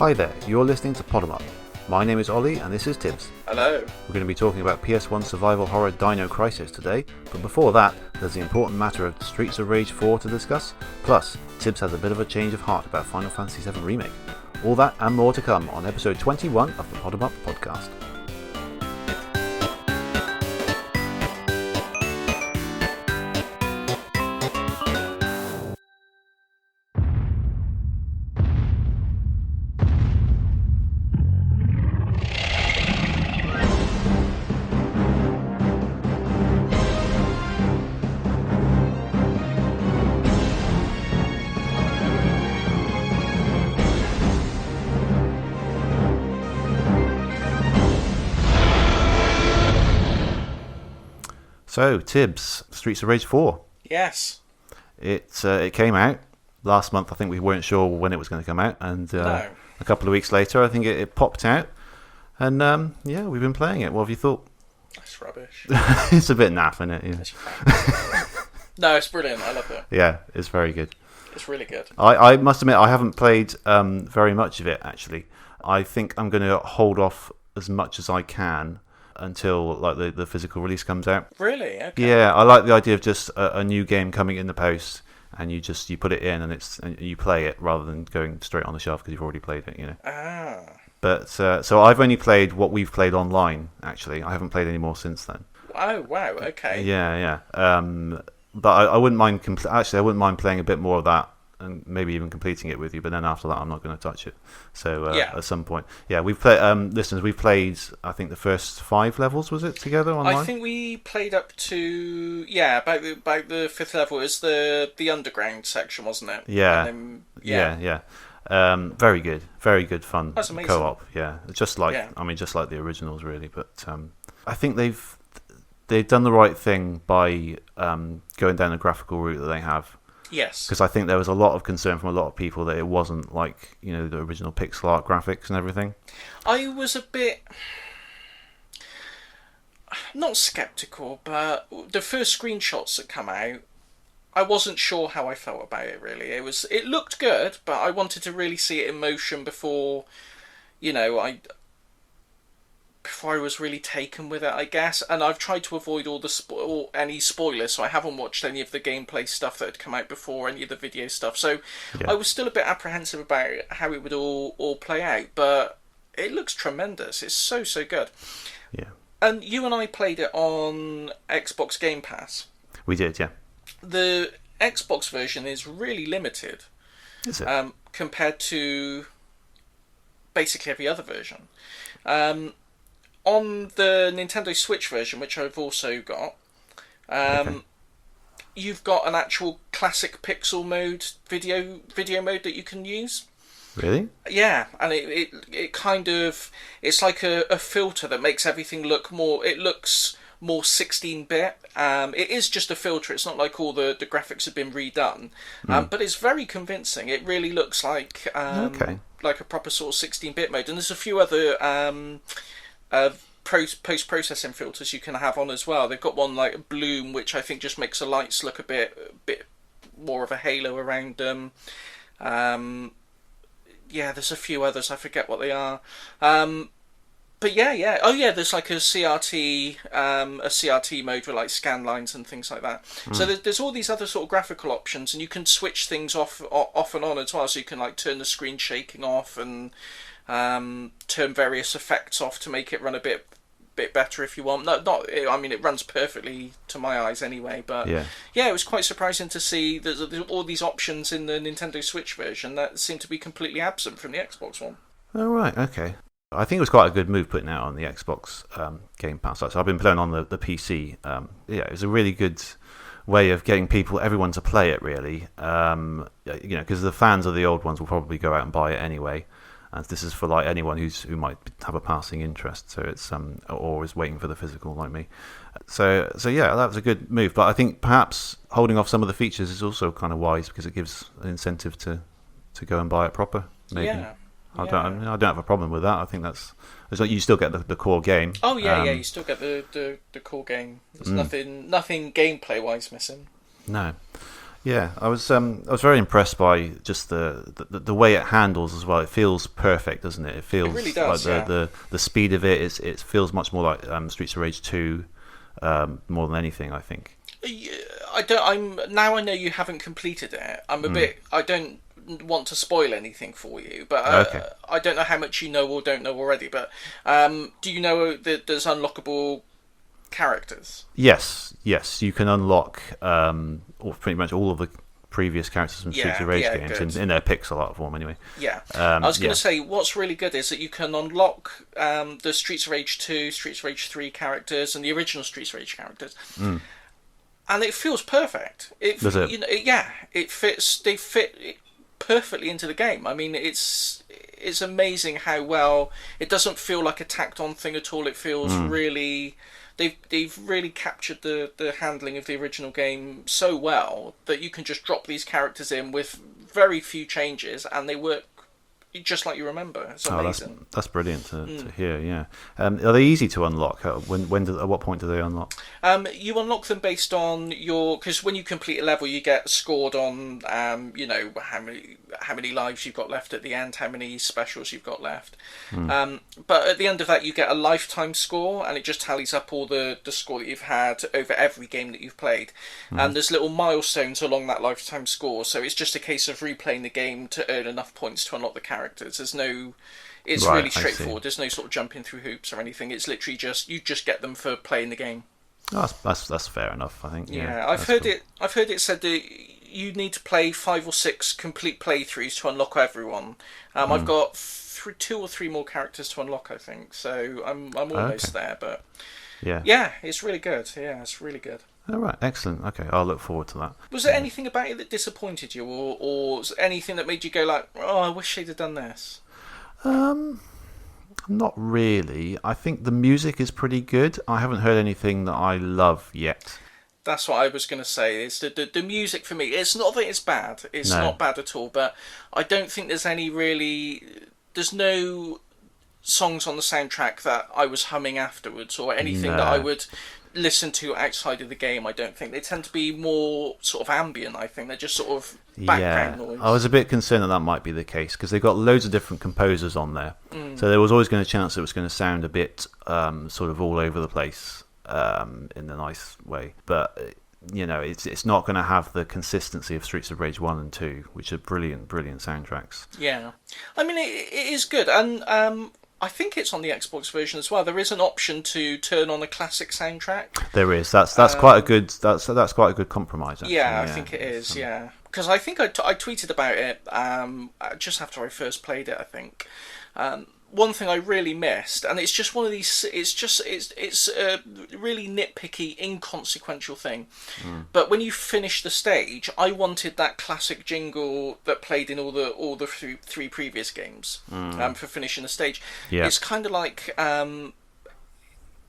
Hi there, you're listening to Pod 'em Up. My name is Ollie and this is Tibbs. Hello. We're going to be talking about PS1 survival horror Dino Crisis today, but before that, there's the important matter of Streets of Rage 4 to discuss, plus Tibbs has a bit of a change of heart about Final Fantasy VII Remake. All that and more to come on episode 21 of the Pod 'em Up podcast. So, Tibbs, Streets of Rage 4. Yes. It came out last month. I think we weren't sure when it was going to come out, and No. a couple of weeks later, I think it popped out. And yeah, we've been playing it. What have you thought? That's rubbish. It's a bit naff, isn't it? Yeah. No, it's brilliant. I love it. Yeah, it's very good. It's really good. I must admit, I haven't played very much of it, actually. I think I'm going to hold off as much as I can until like the physical release comes out. Really? Okay. Yeah, I like the idea of just a new game coming in the post, and you put it in and you play it rather than going straight on the shelf because you've already played it, you know. Ah. But so I've only played what we've played online. Actually, I haven't played any more since then. Oh wow. Okay. Yeah. But I wouldn't mind. Actually, I wouldn't mind playing a bit more of that, and maybe even completing it with you. But then after that, I'm not going to touch it. So Yeah. at some point, yeah, we've played. Listeners, we've played. I think the first 5 levels, was it, together online? I think we played up to about the 5th level. It was the underground section, wasn't it? Yeah. And then, Yeah. Very good fun. That's amazing. Co-op. Yeah, just like just like the originals, really. But I think they've done the right thing by going down the graphical route that they have. Yes. Because I think there was a lot of concern from a lot of people that it wasn't like, you know, the original pixel art graphics and everything. I was a bit not skeptical, but the first screenshots that come out, I wasn't sure how I felt about it. Really, it looked good, but I wanted to really see it in motion before, before I was really taken with it, I guess. And I've tried to avoid any spoilers, so I haven't watched any of the gameplay stuff that had come out before, any of the video stuff. So yeah. I was still a bit apprehensive about how it would all play out, but it looks tremendous. It's so good. Yeah. And you and I played it on Xbox Game Pass. We did, yeah. The Xbox version is really limited. Is it? Compared to basically every other version. On the Nintendo Switch version, which I've also got, you've got an actual classic pixel mode video mode that you can use. Really? Yeah, and it kind of, it's like a filter that makes everything look more. It looks more 16-bit. It is just a filter. It's not like all the graphics have been redone, but it's very convincing. It really looks like like a proper sort of 16-bit mode. And there's a few other post-processing filters you can have on as well. They've got one like Bloom, which I think just makes the lights look a bit more of a halo around them. Yeah, there's a few others. I forget what they are. But yeah. Oh yeah, there's like a CRT mode with like scan lines and things like that. So there's all these other sort of graphical options, and you can switch things off and on as well. So you can like turn the screen shaking off and turn various effects off to make it run a bit better if you want. I mean, it runs perfectly to my eyes anyway. But yeah, it was quite surprising to see there's all these options in the Nintendo Switch version that seem to be completely absent from the Xbox one. Oh right, okay. I think it was quite a good move putting it out on the Xbox Game Pass. So I've been playing on the PC. Yeah, it was a really good way of getting everyone to play it, really. Because the fans of the old ones will probably go out and buy it anyway. And this is for like anyone who might have a passing interest. So it's or is waiting for the physical like me. So yeah, that was a good move. But I think perhaps holding off some of the features is also kind of wise because it gives an incentive to go and buy it proper. Maybe. Yeah. I don't have a problem with that. I think it's like you still get the core game. Oh yeah, you still get the core game. There's nothing gameplay wise missing. No. Yeah, I was very impressed by just the way it handles as well. It feels perfect, doesn't it? It feels really does, like the speed of it. It feels much more like Streets of Rage 2, more than anything, I think. Yeah, I don't. Now I know you haven't completed it. I'm a bit. I don't want to spoil anything for you, but Okay. I don't know how much you know or don't know already. But do you know that there's unlockable characters? Yes, you can unlock pretty much all of the previous characters from Streets Yeah, of Rage yeah, games good. in their pixel art form, anyway. Yeah, I was going Yeah. to say what's really good is that you can unlock the Streets of Rage 2, Streets of Rage 3 characters, and the original Streets of Rage characters, and it feels perfect. Does it? It fits. They fit perfectly into the game. I mean, it's amazing how well it doesn't feel like a tacked on thing at all. It feels really. They've really captured the handling of the original game so well that you can just drop these characters in with very few changes and they work just like you remember. It's amazing. That's brilliant to hear. Yeah. Are they easy to unlock? At what point do they unlock? You unlock them based on because when you complete a level, you get scored on how many lives you've got left at the end, how many specials you've got left. But at the end of that, you get a lifetime score, and it just tallies up all the score that you've had over every game that you've played. And there's little milestones along that lifetime score, so it's just a case of replaying the game to earn enough points to unlock the characters. It's Right, really I see. straightforward. There's no sort of jumping through hoops or anything. It's literally you just get them for playing the game. Oh, that's fair enough, I think. Yeah, I've heard it. I've heard it said that you need to play 5 or 6 complete playthroughs to unlock everyone. I've got 2 or 3 more characters to unlock, I think. So I'm almost there, but Yeah. it's really good. Yeah, it's really good. All right, excellent. Okay, I'll look forward to that. Was there anything about it that disappointed you, or was there anything that made you go like, "Oh, I wish they'd have done this"? Not really. I think the music is pretty good. I haven't heard anything that I love yet. That's what I was going to say. Is the music for me? It's not that it's bad. It's not bad at all. But I don't think there's any really. There's no songs on the soundtrack that I was humming afterwards, or anything that I would listen to outside of the game. I don't think they tend to be more sort of ambient. I think they're just sort of background noise. I was a bit concerned that might be the case because they've got loads of different composers on there, so there was always going to chance it was going to sound a bit sort of all over the place in a nice way. But it's not going to have the consistency of Streets of Rage 1 and 2, which are brilliant soundtracks. Yeah, I mean it is good, and I think it's on the Xbox version as well. There is an option to turn on a classic soundtrack. There is. That's quite a good. That's quite a good compromise. Actually. Yeah, I think it is. Yeah, because I think I tweeted about it just after I first played it. I think one thing I really missed, and it's just one of these. It's a really nitpicky, inconsequential thing. But when you finish the stage, I wanted that classic jingle that played in all the three previous games for finishing the stage. Yeah. It's kind of like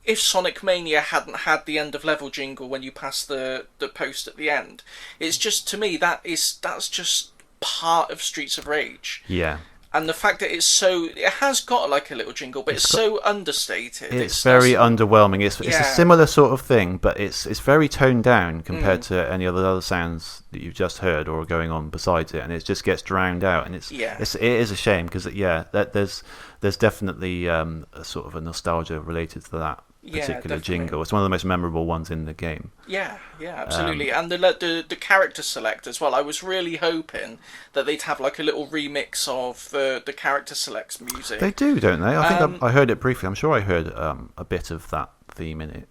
if Sonic Mania hadn't had the end of level jingle when you pass the post at the end. It's just, to me, that's just part of Streets of Rage. Yeah. And the fact that it has got like a little jingle, but it's so understated. It's very underwhelming. It's a similar sort of thing, but it's very toned down compared to any other sounds that you've just heard or are going on besides it, and it just gets drowned out. And it is a shame because there's definitely a sort of a nostalgia related to that particular jingle. It's one of the most memorable ones in the game. Yeah, absolutely. And the character select as well. I was really hoping that they'd have like a little remix of the character select's music. They do, don't they? I think I heard it briefly. I'm sure I heard a bit of that theme in it.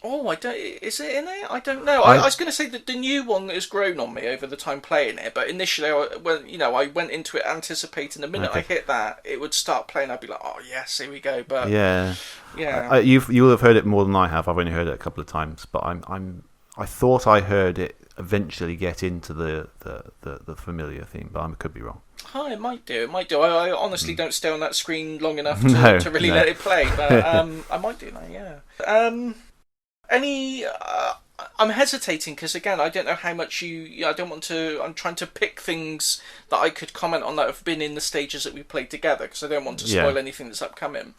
Oh, I don't. Is it in it? I don't know. I was going to say that the new one has grown on me over the time playing it, but initially, I went into it anticipating the minute I hit that it would start playing. I'd be like, oh yes, here we go. But yeah. You'll have heard it more than I have. I've only heard it a couple of times, but I thought I heard it eventually get into the familiar theme, but I could be wrong. Oh, it might do. I honestly don't stay on that screen long enough to really let it play, but I might do that. Yeah. I'm hesitating because again I don't know how much I don't want to. I'm trying to pick things that I could comment on that have been in the stages that we played together because I don't want to spoil anything that's upcoming.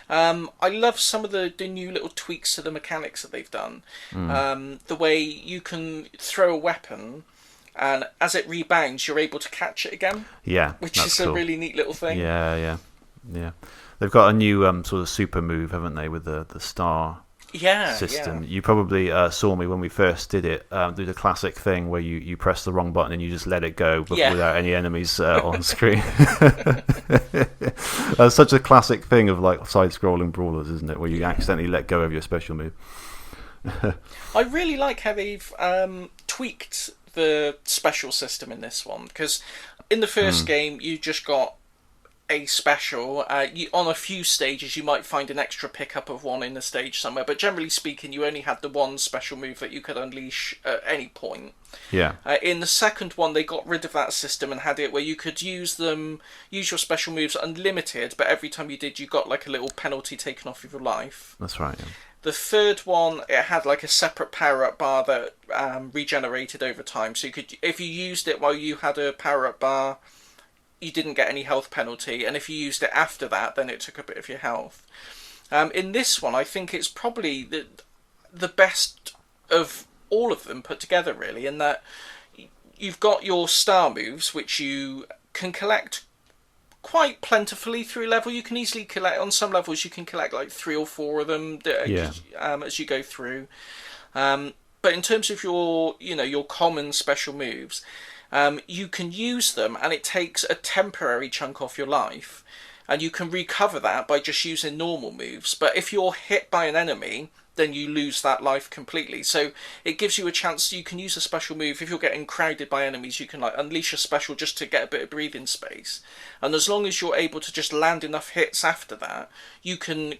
I love some of the new little tweaks to the mechanics that they've done. The way you can throw a weapon and as it rebounds, you're able to catch it again. Yeah, which is cool. A really neat little thing. Yeah. They've got a new sort of super move, haven't they, with the star system. You probably saw me when we first did it do the classic thing where you press the wrong button and you just let it go without any enemies on screen. That's such a classic thing of like side-scrolling brawlers, isn't it, where you accidentally let go of your special move. I really like how they've tweaked the special system in this one, because in the first game you just got a special. On a few stages you might find an extra pickup of one in the stage somewhere, but generally speaking you only had the one special move that you could unleash at any point. In the second one they got rid of that system and had it where you could use your special moves unlimited, but every time you did you got like a little penalty taken off of your life. That's right. The third one, it had like a separate power-up bar that regenerated over time, so you could, if you used it while you had a power-up bar, you didn't get any health penalty, and if you used it after that, then it took a bit of your health. In this one, I think it's probably the best of all of them put together, really, in that you've got your star moves, which you can collect quite plentifully through level. You can easily collect, on some levels, you can collect like 3 or 4 of them as you go through. But in terms of your common special moves, you can use them and it takes a temporary chunk off your life, and you can recover that by just using normal moves. But if you're hit by an enemy, then you lose that life completely. So it gives you a chance. You can use a special move if you're getting crowded by enemies. You can like unleash a special just to get a bit of breathing space, and as long as you're able to just land enough hits after that, you can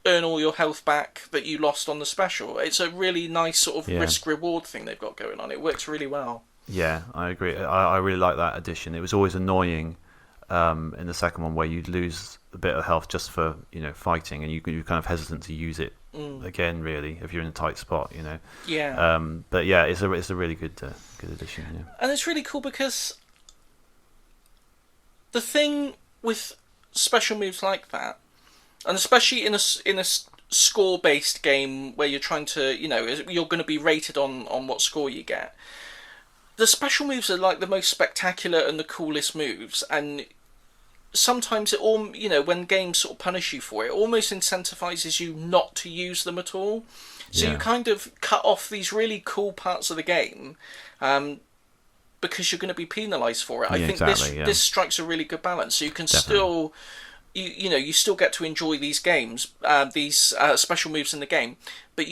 earn all your health back that you lost on the special. It's a really nice sort of risk-reward thing they've got going on. It works really well. Yeah, I agree. I really like that addition. It was always annoying in the second one where you'd lose a bit of health just for fighting, and you're kind of hesitant to use it again, really, if you're in a tight spot, but yeah, it's a really good addition. And it's really cool because the thing with special moves like that, and especially in a score-based game where you're trying to, you're going to be rated on what score you get, the special moves are like the most spectacular and the coolest moves, and sometimes it all, when games sort of punish you for it, almost incentivizes you not to use them at all. So you kind of cut off these really cool parts of the game because you're going to be penalised for it. I think this strikes a really good balance. So you can still, you still get to enjoy these games, these special moves in the game, but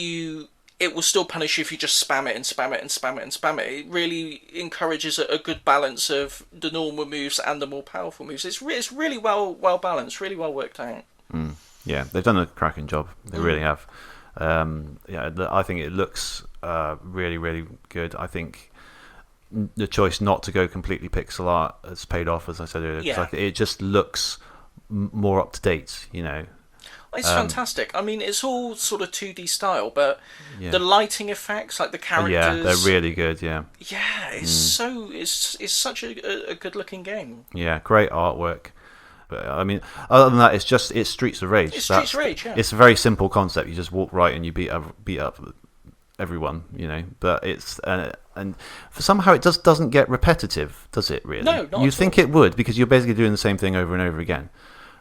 it will still punish you if you just spam it and spam it and spam it and spam it. It really encourages a good balance of the normal moves and the more powerful moves. It's really well balanced, really well worked out. Yeah, they've done a cracking job. They really have. I think it looks really, really good. I think the choice not to go completely pixel art has paid off, as I said earlier. Yeah. It just looks more up to date, It's fantastic. I mean, it's all sort of 2D style, but the lighting effects, like the characters, they're really good. Yeah, it's such a good looking game. Yeah, great artwork. But I mean, other than that, it's Streets of Rage. It's Streets of Rage. Yeah, it's a very simple concept. You just walk right and you beat up everyone. But it's and somehow it doesn't get repetitive, does it? Really? No, not you think it would, because you're basically doing the same thing over and over again.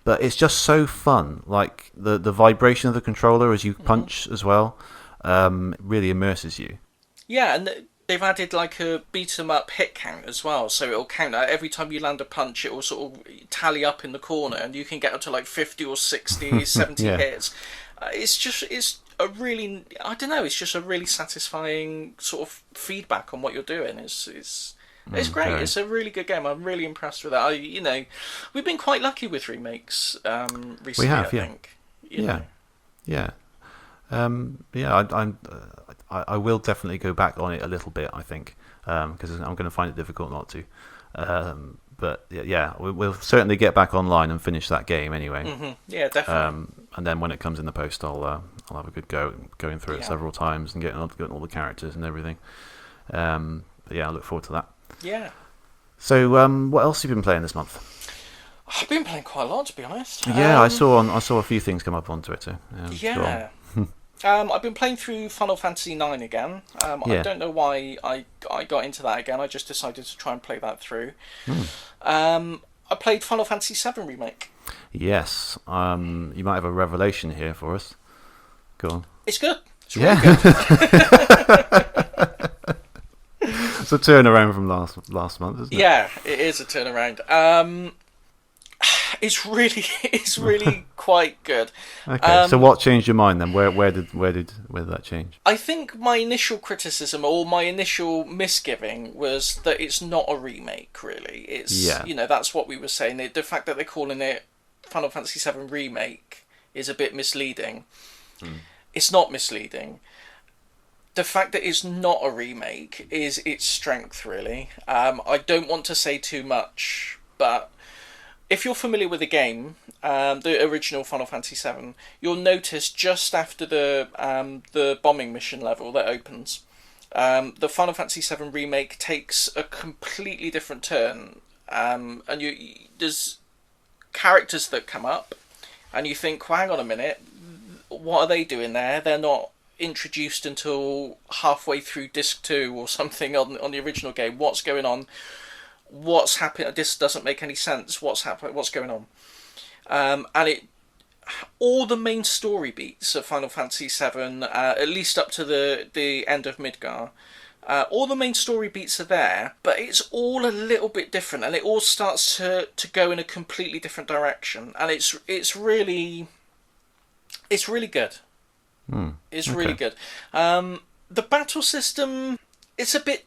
But it's just so fun, like the vibration of the controller as you punch as well, really immerses you. Yeah, and they've added like a beat 'em up hit count as well, so it'll count out every time you land a punch. It will sort of tally up in the corner, and you can get up to like 50 or 60, 70 hits. It's a really, I don't know, it's just a really satisfying sort of feedback on what you're doing. It's great. Okay. It's a really good game. I'm really impressed with it. We've been quite lucky with remakes recently. We have, I think. I will definitely go back on it a little bit. I think because I'm going to find it difficult not to. But we'll certainly get back online and finish that game anyway. Mm-hmm. Yeah, definitely. And then when it comes in the post, I'll have a good go going through it several times and getting all the characters and everything. I look forward to that. Yeah. So, what else have you been playing this month? I've been playing quite a lot, to be honest. Yeah, I saw a few things come up on Twitter. Yeah. I've been playing through Final Fantasy IX again. I don't know why I got into that again. I just decided to try and play that through. I played Final Fantasy VII Remake. Yes. You might have a revelation here for us. Go on. It's good. It's really good. It's a turnaround from last month, isn't it? Yeah, it is a turnaround. It's really quite good. Okay, so what changed your mind then? Where did that change? I think my initial criticism or my initial misgiving was that it's not a remake. Really, it's that's what we were saying. The fact that they're calling it Final Fantasy VII Remake is a bit misleading. It's not misleading. The fact that it's not a remake is its strength, really. I don't want to say too much, but if you're familiar with the game, the original Final Fantasy VII, you'll notice just after the bombing mission level that opens, the Final Fantasy VII Remake takes a completely different turn, and there's characters that come up, and you think, well, hang on a minute, what are they doing there? They're not introduced until halfway through disc 2 or something on the original game. What's going on? What's happening? This doesn't make any sense. What's happening? What's going on? And all the main story beats of Final Fantasy VII, at least up to the end of Midgar, all the main story beats are there, but it's all a little bit different, and it all starts to go in a completely different direction, and it's really good. It's really good. The battle system, it's a bit,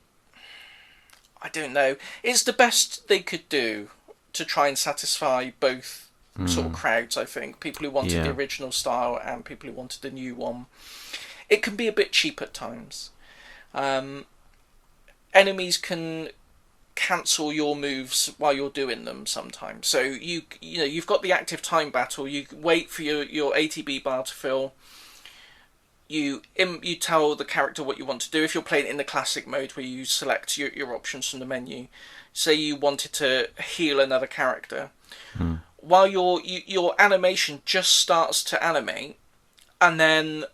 I don't know, it's the best they could do to try and satisfy both sort of crowds, I think. People who wanted the original style and people who wanted the new one. It can be a bit cheap at times. Enemies can cancel your moves while you're doing them sometimes. So you've got the active time battle, you wait for your ATB bar to fill. You tell the character what you want to do. If you're playing in the classic mode where you select your options from the menu, say you wanted to heal another character, while your animation just starts to animate, and then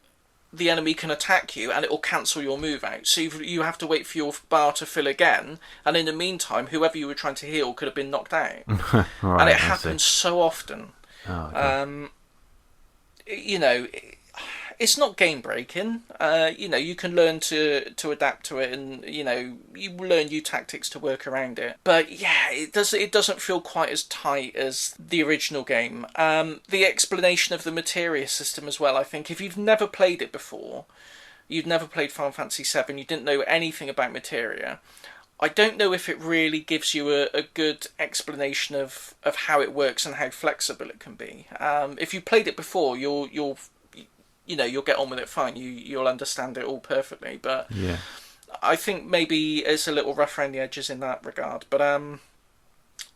the enemy can attack you and it will cancel your move out. So you have to wait for your bar to fill again, and in the meantime, whoever you were trying to heal could have been knocked out. Right, and it happens so often. Oh, okay. It's not game breaking. You can learn to adapt to it, and you learn new tactics to work around it. But yeah, it doesn't feel quite as tight as the original game. The explanation of the materia system as well. I think if you've never played it before, you've never played Final Fantasy VII, you didn't know anything about materia, I don't know if it really gives you a good explanation of how it works and how flexible it can be. If you played it before, you'll get on with it fine. You'll understand it all perfectly. But I think maybe it's a little rough around the edges in that regard. But on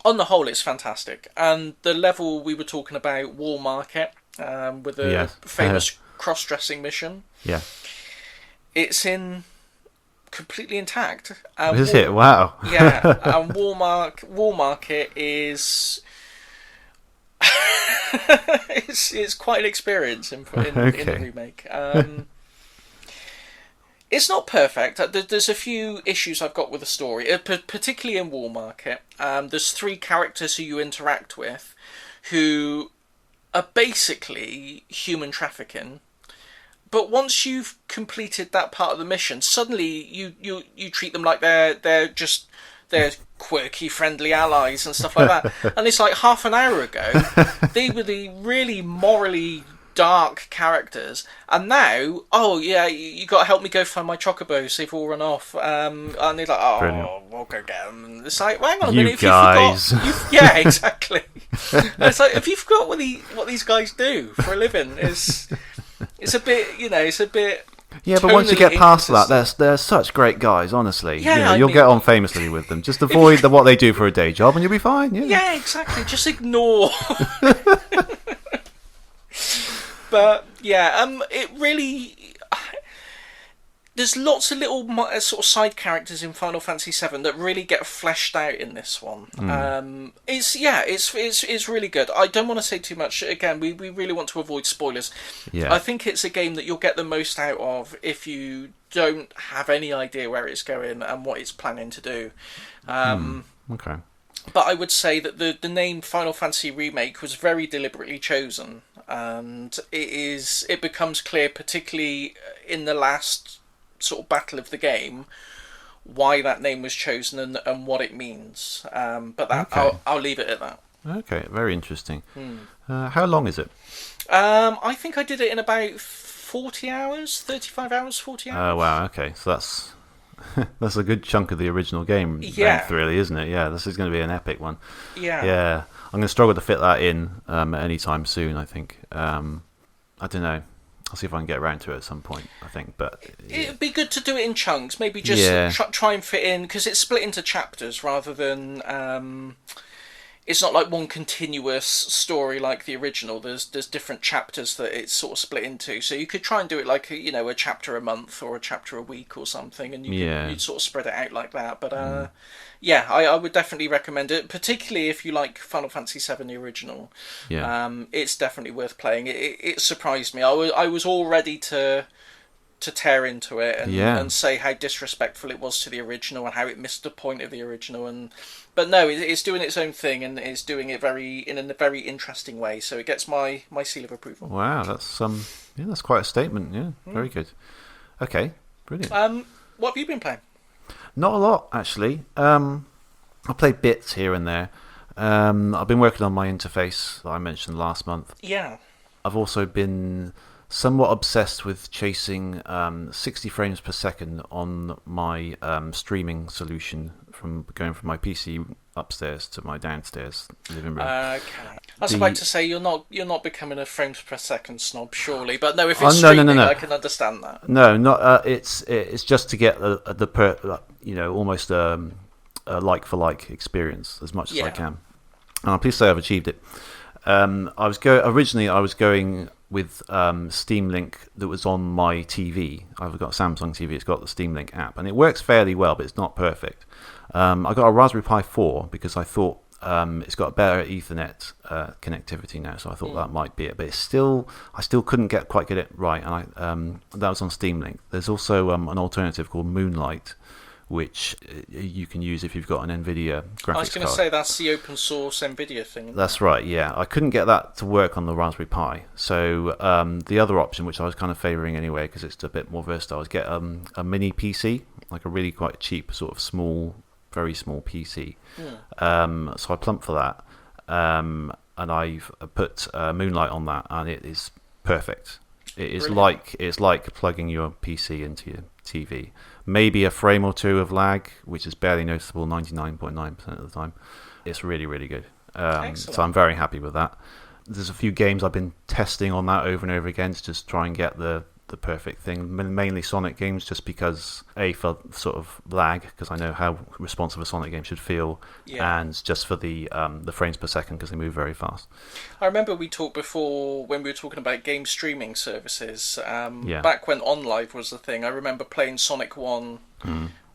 the whole, it's fantastic. And the level we were talking about, Wall Market, with the famous cross-dressing mission, it's in completely intact. Is it? Wow. Yeah, and Wall Market is. it's quite an experience in the remake. It's not perfect. There's a few issues I've got with the story, particularly in Wall Market. There's 3 characters who you interact with who are basically human trafficking. But once you've completed that part of the mission, suddenly you treat them like they're quirky, friendly allies and stuff like that. And it's like half an hour ago, they were the really morally dark characters, and now, you got to help me go find my chocobos, they've all run off. And they're like, Brilliant. We'll go get them. And it's like, well, hang on a You minute, guys. yeah, exactly. And it's like, if you forgot what these guys do for a living, it's a bit, it's a bit. Yeah, but once you get past that, they're such great guys, honestly. Yeah, you'll get on famously with them. Just avoid what they do for a day job and you'll be fine. Yeah, exactly. Just ignore. But, yeah, it really. there's lots of little sort of side characters in Final Fantasy VII that really get fleshed out in this one. It's really good. I don't want to say too much. Again, we really want to avoid spoilers. Yeah. I think it's a game that you'll get the most out of if you don't have any idea where it's going and what it's planning to do. Okay. But I would say that the name Final Fantasy Remake was very deliberately chosen, and it becomes clear, particularly in the last sort of battle of the game, why that name was chosen and what it means. But that Okay. I'll leave it at that. Okay, very interesting. How long is it? I think I did it in about 40 hours, 35 hours, 40 hours. Oh, wow, okay. So that's that's a good chunk of the original game length, really, isn't it? Yeah, this is going to be an epic one. Yeah. I'm going to struggle to fit that in any time soon, I think. I don't know. I'll see if I can get around to it at some point, I think. But it'd be good to do it in chunks. Maybe just try and fit in, because it's split into chapters rather than... it's not like one continuous story like the original. There's different chapters that it's sort of split into. So you could try and do it like a chapter a month or a chapter a week or something, and you'd sort of spread it out like that. But I would definitely recommend it, particularly if you like Final Fantasy VII the original. Yeah. It's definitely worth playing. It surprised me. I was all ready to tear into it and say how disrespectful it was to the original and how it missed the point of the original, but no, it's doing its own thing and it's doing it in a very interesting way, so it gets my seal of approval. Wow, that's that's quite a statement. Yeah, very good. Okay, brilliant. What have you been playing? Not a lot, actually. I played bits here and there. I've been working on my interface that I mentioned last month. Yeah. I've also been somewhat obsessed with chasing 60 frames per second on my streaming solution, from going from my PC upstairs to my downstairs living room. Okay. I was about to say you're not becoming a frames per second snob, surely, but no, if it's streaming, no. I can understand that. No, not it's just to get almost a like for like experience as much as I can, and I'm pleased to say I've achieved it. Originally I was going with Steam Link that was on my TV. I've got a Samsung TV. It's got the Steam Link app, and it works fairly well, but it's not perfect. I got a Raspberry Pi 4 because I thought it's got better Ethernet connectivity now, so I thought that might be it. But I still couldn't quite get it right, and that was on Steam Link. There's also an alternative called Moonlight, which you can use if you've got an NVIDIA graphics card. I was going to say that's the open source NVIDIA thing. That's right, yeah. I couldn't get that to work on the Raspberry Pi. So the other option, which I was kind of favouring anyway because it's a bit more versatile, is get a mini PC, like a really quite cheap sort of small, very small PC. So I plumped for that. And I've put Moonlight on that, and it is perfect. It's like plugging your PC into your TV. Maybe a frame or two of lag, which is barely noticeable 99.9% of the time. It's really, really good. So I'm very happy with that. There's a few games I've been testing on that over and over again to just try and get the perfect thing. Mainly Sonic games, just because for sort of lag, because I know how responsive a Sonic game should feel, and just for the frames per second, because they move very fast. I remember we talked before when we were talking about game streaming services. Back when OnLive was the thing, I remember playing Sonic 1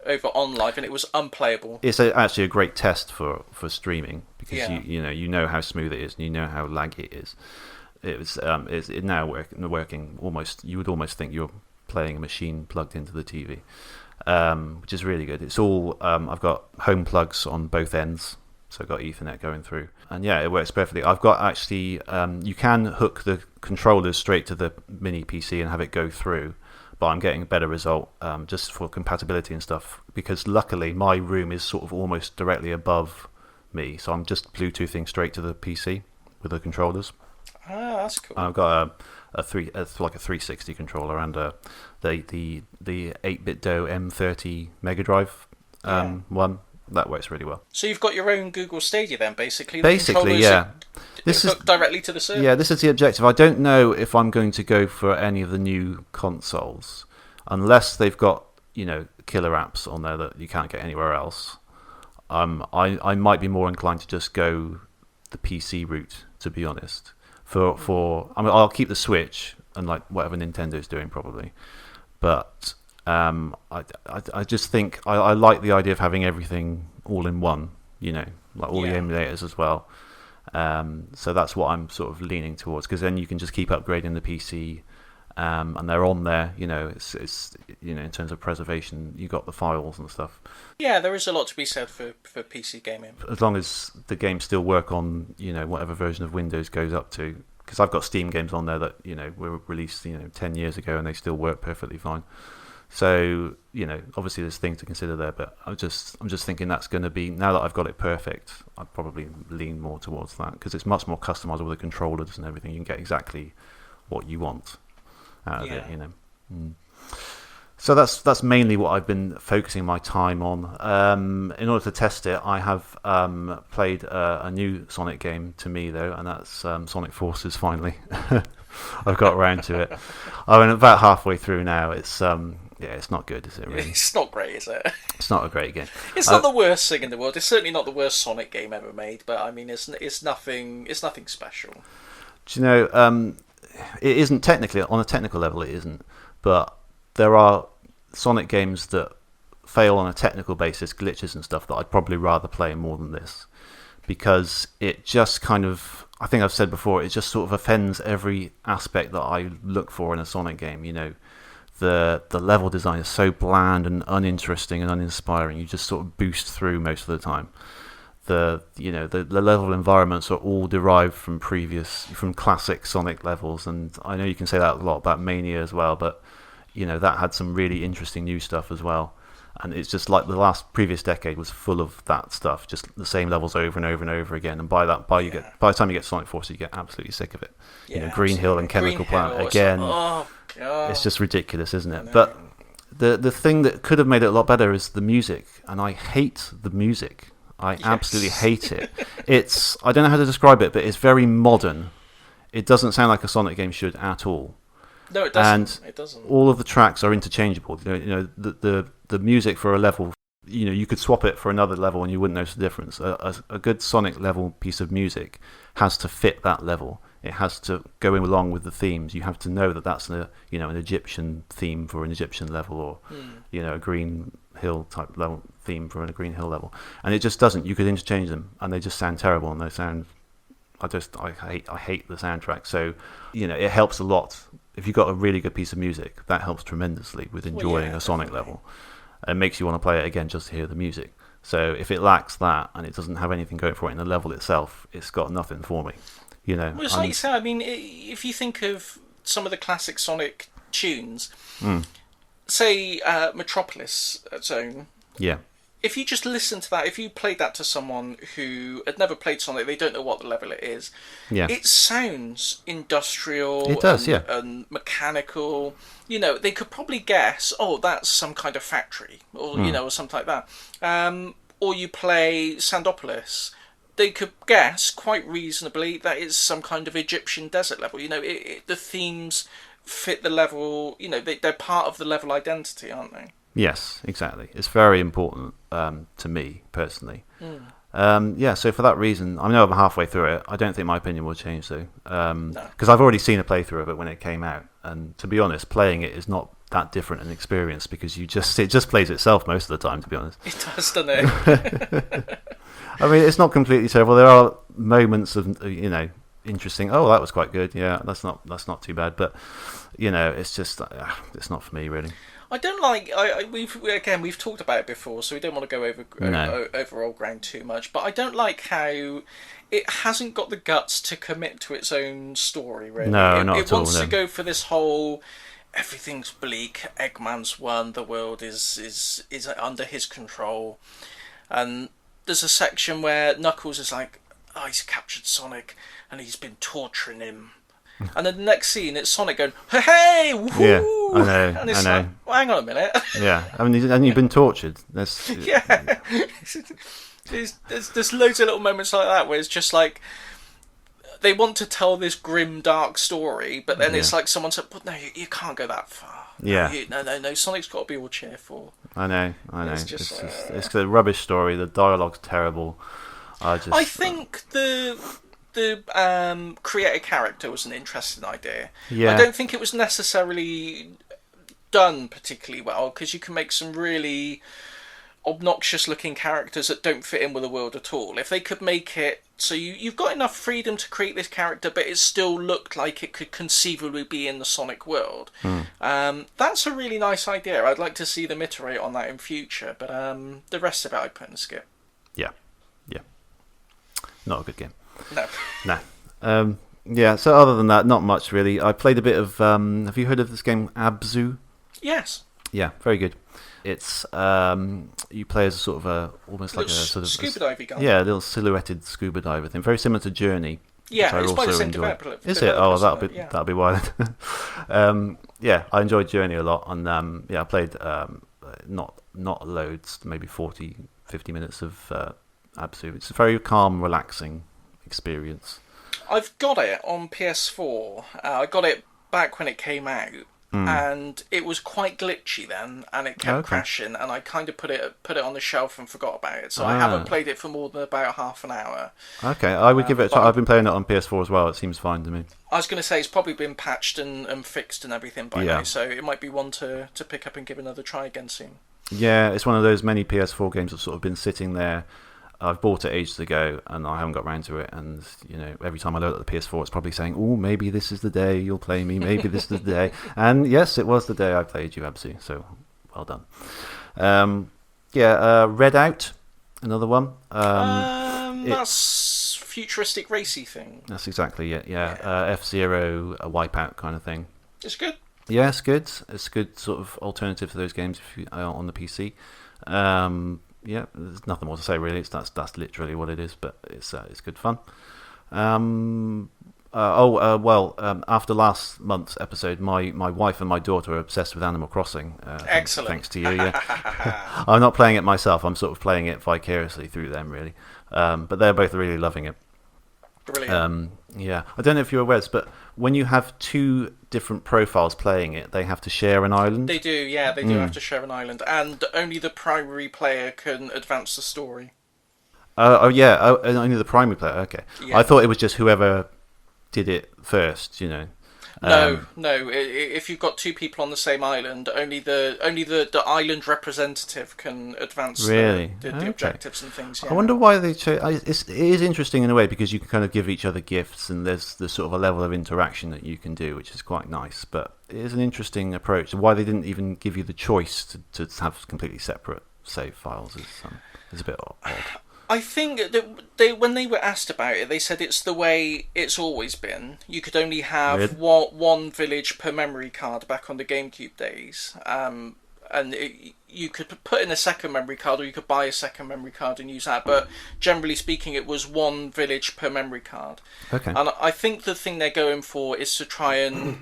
over OnLive, and it was unplayable. It's actually a great test for streaming, because you know how smooth it is, and you know how laggy it is. It's now working almost. You would almost think you're playing a machine plugged into the TV, which is really good. It's all I've got home plugs on both ends, so I've got Ethernet going through, and it works perfectly. I've got actually you can hook the controllers straight to the mini PC and have it go through, but I'm getting a better result just for compatibility and stuff, because luckily my room is sort of almost directly above me, so I'm just Bluetoothing straight to the PC with the controllers. Ah, that's cool. I've got a 360 controller and the 8-bit DO M30 Mega Drive one. That works really well. So you've got your own Google Stadia then, basically? This is hooked directly to the server? Yeah, this is the objective. I don't know if I'm going to go for any of the new consoles, unless they've got killer apps on there that you can't get anywhere else. I might be more inclined to just go the PC route, to be honest. I'll keep the Switch and like whatever Nintendo's doing probably, but I just think I like the idea of having everything all in one, like all the emulators as well. So that's what I'm sort of leaning towards, because then you can just keep upgrading the PC, and they're on there. It's in terms of preservation, you got the files and stuff. Yeah, there is a lot to be said for PC gaming. As long as the games still work on whatever version of Windows goes up to, because I've got Steam games on there that were released 10 years ago and they still work perfectly fine. So obviously there's things to consider there, but I'm just thinking that's going to be, now that I've got it perfect, I'd probably lean more towards that, because it's much more customizable with the controllers and everything. You can get exactly what you want out of it. So that's mainly what I've been focusing my time on. In order to test it, I have played a new Sonic game to me though, and that's Sonic Forces. Finally, I've got around to it. I'm about halfway through now. It's not good, is it? Really, it's not great, is it? It's not a great game. It's not the worst thing in the world. It's certainly not the worst Sonic game ever made. But I mean, it's nothing. It's nothing special. Do you know? It isn't technically, on a technical level. It isn't, but there are Sonic games that fail on a technical basis, glitches and stuff, that I'd probably rather play more than this, because it just kind of, I think I've said before, it just sort of offends every aspect that I look for in a Sonic game. The level design is so bland and uninteresting and uninspiring. You just sort of boost through most of the time. The level environments are all derived from classic Sonic levels, and I know you can say that a lot about Mania as well, but that had some really interesting new stuff as well. And it's just like the previous decade was full of that stuff, just the same levels over and over and over again. And by the time you get Sonic Forces, you get absolutely sick of it. Green Hill and Chemical Plant again. It's just ridiculous, isn't it? But the thing that could have made it a lot better is the music, and I hate the music. I absolutely hate it. I don't know how to describe it, but it's very modern. It doesn't sound like a Sonic game should at all. No, it doesn't. And all of the tracks are interchangeable. The music for a level, you could swap it for another level and you wouldn't notice the difference. A good Sonic level piece of music has to fit that level. It has to go in along with the themes. You have to know that that's an Egyptian theme for an Egyptian level, or a Green Hill type level theme for a Green Hill level. And it just doesn't. You could interchange them, and they just sound terrible. And they sound. I hate the soundtrack. So it helps a lot. If you've got a really good piece of music, that helps tremendously with enjoying a Sonic level. It makes you want to play it again just to hear the music. So if it lacks that and it doesn't have anything going for it in the level itself, it's got nothing for me. Well, it's like you say. I mean, if you think of some of the classic Sonic tunes, say Metropolis Zone. Yeah. If you just listen to that, if you played that to someone who had never played Sonic, they don't know what the level it is. Yeah. It sounds industrial. It does, and mechanical. They could probably guess, oh, that's some kind of factory, or or something like that. Or you play Sandopolis, they could guess quite reasonably that it's some kind of Egyptian desert level. The themes fit the level. They're part of the level identity, aren't they? Yes, exactly. It's very important to me personally. So for that reason, I know I'm halfway through it. I don't think my opinion will change though, because I've already seen a playthrough of it when it came out, and to be honest, playing it is not that different an experience, because it just plays itself most of the time. To be honest, it does, doesn't it? I mean, it's not completely terrible. There are moments of interesting. Oh, that was quite good. Yeah, that's not too bad. But it's just it's not for me really. I don't like. We've talked about it before, so we don't want to go over old ground too much. But I don't like how it hasn't got the guts to commit to its own story. Really, not at all. It wants to go for this whole everything's bleak. Eggman's won. The world is under his control, and there's a section where Knuckles is like, "Oh, he's captured Sonic, and he's been torturing him." And then the next scene, it's Sonic going, "Hey, woo!" Yeah, I know. And it's like, well, hang on a minute. Yeah, I mean, and you've been tortured. Yeah. There's loads of little moments like that where it's just like they want to tell this grim, dark story, but then it's like someone said, "But no, you can't go that far." Yeah. No. Sonic's got to be all cheerful. I know. It's a rubbish story. The dialogue's terrible. I think the create a character was an interesting idea. Yeah. I don't think it was necessarily done particularly well, because you can make some really obnoxious looking characters that don't fit in with the world at all. If they could make it so you've got enough freedom to create this character, but it still looked like it could conceivably be in the Sonic world, that's a really nice idea. I'd like to see them iterate on that in future, but the rest of it I'd put in the skip. Yeah. Not a good game. No. Yeah, so other than that, not much really. I played a bit of have you heard of this game Abzu? Yes. Yeah, very good. It's you play as a sort of almost like a sort of scuba diving guy. Yeah, a little silhouetted scuba diver thing, very similar to Journey. Yeah, it's by the same enjoyed. developer. Is it? Oh, that'll be why. Yeah, I enjoyed Journey a lot, and I played not loads, maybe 40, 50 minutes of Abzu. It's a very calm, relaxing experience. I've got it on PS4. I got it back when it came out. And it was quite glitchy then, and it kept crashing, and I kind of put it on the shelf and forgot about it. So I haven't played it for more than about half an hour. Okay, I would give it a try. I've been playing it on PS4 as well. It seems fine to me. I was going to say it's probably been patched and fixed and everything by now, so it might be one to pick up and give another try again soon. Yeah, it's one of those many PS4 games that's sort of been sitting there. I've bought it ages ago, and I haven't got round to it. And every time I load at the PS4, it's probably saying, "Oh, maybe this is the day you'll play me. Maybe this is the day." And yes, it was the day I played you, Abzu. So, well done. Red Out, another one. That's futuristic racy thing. That's exactly it. Yeah. F-Zero, a Wipeout kind of thing. It's good. Yeah, it's good. It's a good sort of alternative to those games if you are on the PC. Yeah, there's nothing more to say really. That's literally what it is, but it's good fun. After last month's episode, my wife and my daughter are obsessed with Animal Crossing. Excellent. Thanks to you. Yeah, I'm not playing it myself. I'm sort of playing it vicariously through them, really. But they're both really loving it. Brilliant. Yeah, I don't know if you're aware, but when you have two different profiles playing it, they have to share an island. They do, yeah, they do have to share an island, and only the primary player can advance the story. Only the primary player. Okay, Yeah. I thought it was just whoever did it first. No. If you've got two people on the same island, only the island representative can advance the objectives and things. Yeah. I wonder why they chose. It is interesting in a way because you can kind of give each other gifts, and there's sort of a level of interaction that you can do, which is quite nice. But it is an interesting approach. Why they didn't even give you the choice to have completely separate save files is a bit odd. I think that when they were asked about it, they said it's the way it's always been. You could only have one village per memory card back on the GameCube days. You could put in a second memory card, or you could buy a second memory card and use that. But generally speaking, it was one village per memory card. Okay. And I think the thing they're going for is to try and...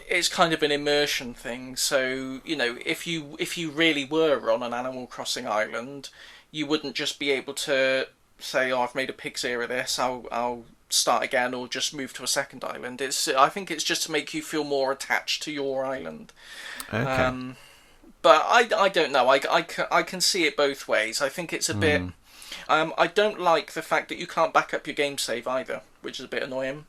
It's kind of an immersion thing. So, if you really were on an Animal Crossing island... You wouldn't just be able to say, "Oh, I've made a pig's ear of this. I'll start again," or just move to a second island. I think it's just to make you feel more attached to your island. Okay. But I don't know. I can see it both ways. I think it's a bit. I don't like the fact that you can't back up your game save either, which is a bit annoying.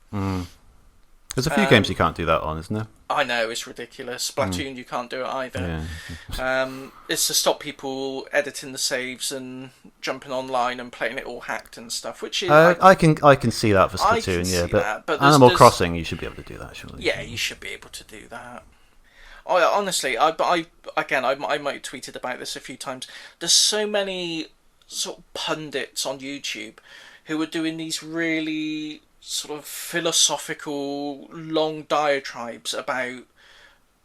There's a few games you can't do that on, isn't there? I know, it's ridiculous. Splatoon, you can't do it either. Yeah. It's to stop people editing the saves and jumping online and playing it all hacked and stuff. Which is I can see that for Splatoon, but Animal Crossing, you should be able to do that, surely. Yeah, you should be able to do that. Honestly, I might have tweeted about this a few times. There's so many sort of pundits on YouTube who are doing these really sort of philosophical long diatribes about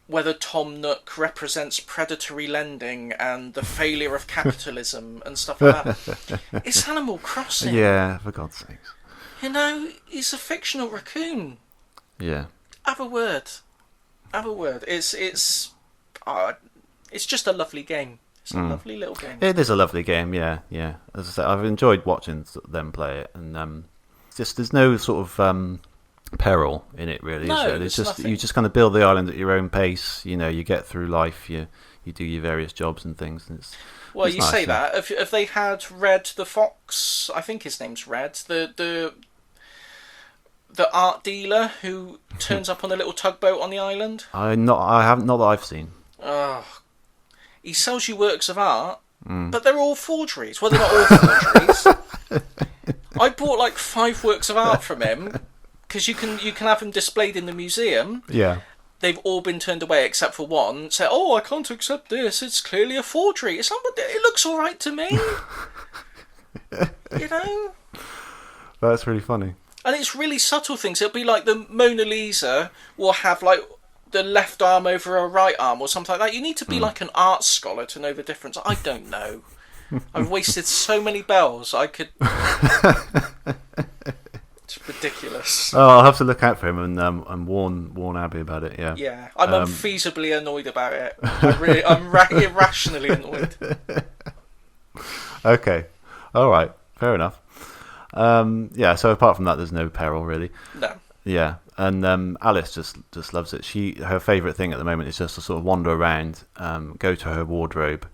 whether Tom Nook represents predatory lending and the failure of capitalism and stuff like that. It's Animal Crossing. Yeah, for God's sakes. He's a fictional raccoon. Yeah. Have a word. It's just a lovely game. It's a lovely little game. It is a lovely game, yeah. As I said, I've enjoyed watching them play it, and there's no sort of peril in it, really. No, is there? it's just nothing. You just kind of build the island at your own pace. You get through life. You do your various jobs and things. And it's you nice, say that. If they had Red the fox, I think his name's Red. The the art dealer who turns up on a little tugboat on the island. I haven't, not that I've seen. Oh, he sells you works of art, but they're all forgeries. Well, they're not all forgeries. I bought like 5 works of art from him because you can have them displayed in the museum. Yeah. They've all been turned away except for one. Say, I can't accept this. It's clearly a forgery. It's not. It looks all right to me. You know. That's really funny. And it's really subtle things. It'll be like the Mona Lisa will have like the left arm over a right arm or something like that. You need to be like an art scholar to know the difference. I don't know. I've wasted so many bells. I could. It's ridiculous. Oh, I'll have to look out for him and warn Abby about it. Yeah. Yeah, I'm unfeasibly annoyed about it. I'm irrationally annoyed. Okay. All right. Fair enough. Yeah. So apart from that, there's no peril really. No. Yeah. And Alice just loves it. Her favourite thing at the moment is just to sort of wander around, go to her wardrobe,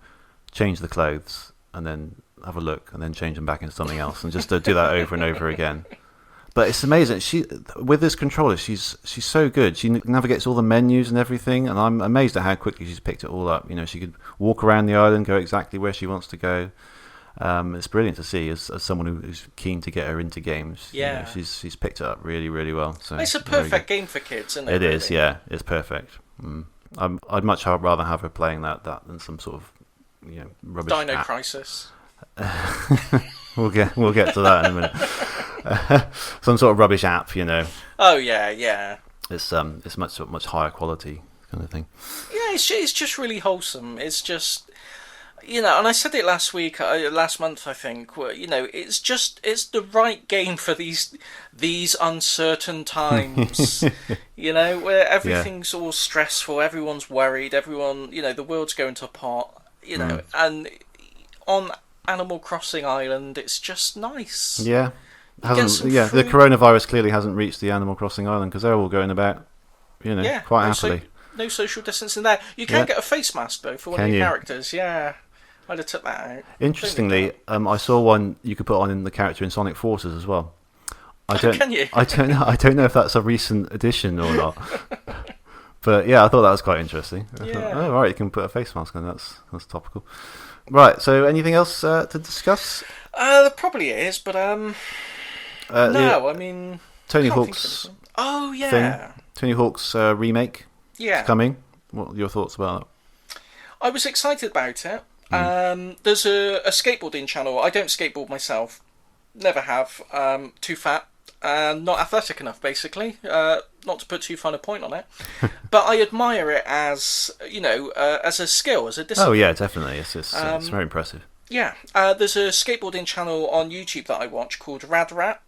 change the clothes, and then have a look, and then change them back into something else, and just to do that over and over again. But it's amazing. With this controller, she's so good. She navigates all the menus and everything, and I'm amazed at how quickly she's picked it all up. You know, she could walk around the island, go exactly where she wants to go. It's brilliant to see as someone who's keen to get her into games. Yeah, you know, she's picked it up really, really well. So it's a perfect game for kids, isn't it? It is, yeah. It's perfect. I'd much rather have her playing that than some sort of rubbish Dino app. Crisis. We'll get to that in a minute. Some sort of rubbish app, Oh yeah. It's much higher quality kind of thing. Yeah, it's just really wholesome. It's just and I said it last month, I think. Where, it's the right game for these uncertain times. Where everything's all stressful, everyone's worried, everyone, the world's going to pot. And on Animal Crossing Island, it's just nice. Yeah, the coronavirus clearly hasn't reached the Animal Crossing Island because they're all going about, quite happily. No social distancing there. You can get a face mask though for one of your characters. Yeah, I'd have took that out. Interestingly, I saw one you could put on in the character in Sonic Forces as well. Can you? I don't know if that's a recent addition or not. But yeah, I thought that was quite interesting. I thought, oh, right, you can put a face mask on. That's topical. Right, so anything else to discuss? There probably is, but no, I mean Tony Hawk's. Oh yeah, thing. Tony Hawk's remake. Yeah, coming. What are your thoughts about that? I was excited about it. There's a skateboarding channel. I don't skateboard myself. Never have. Too fat. Not athletic enough, basically. Not to put too fine a point on it, but I admire it as as a skill, as a discipline. Oh yeah, definitely. It's very impressive. Yeah, there's a skateboarding channel on YouTube that I watch called Rad Rat.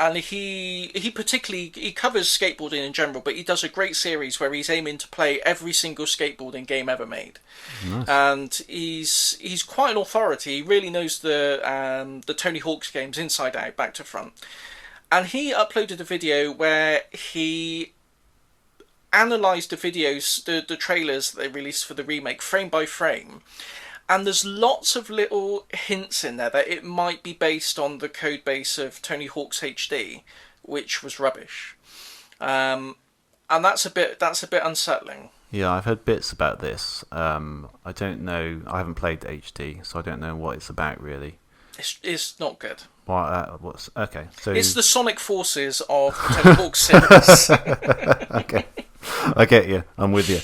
And he particularly covers skateboarding in general, but he does a great series where he's aiming to play every single skateboarding game ever made. Nice. And he's quite an authority. He really knows the Tony Hawk's games inside out, back to front. And he uploaded a video where he analysed the videos, the trailers that they released for the remake, frame by frame. And there's lots of little hints in there that it might be based on the code base of Tony Hawk's HD, which was rubbish. And that's a bit unsettling. Yeah, I've heard bits about this. I don't know. I haven't played HD, so I don't know what it's about really. It's not good. What's okay? So it's the Sonic Forces of Tony Hawk's series. Okay, I get you. I'm with you.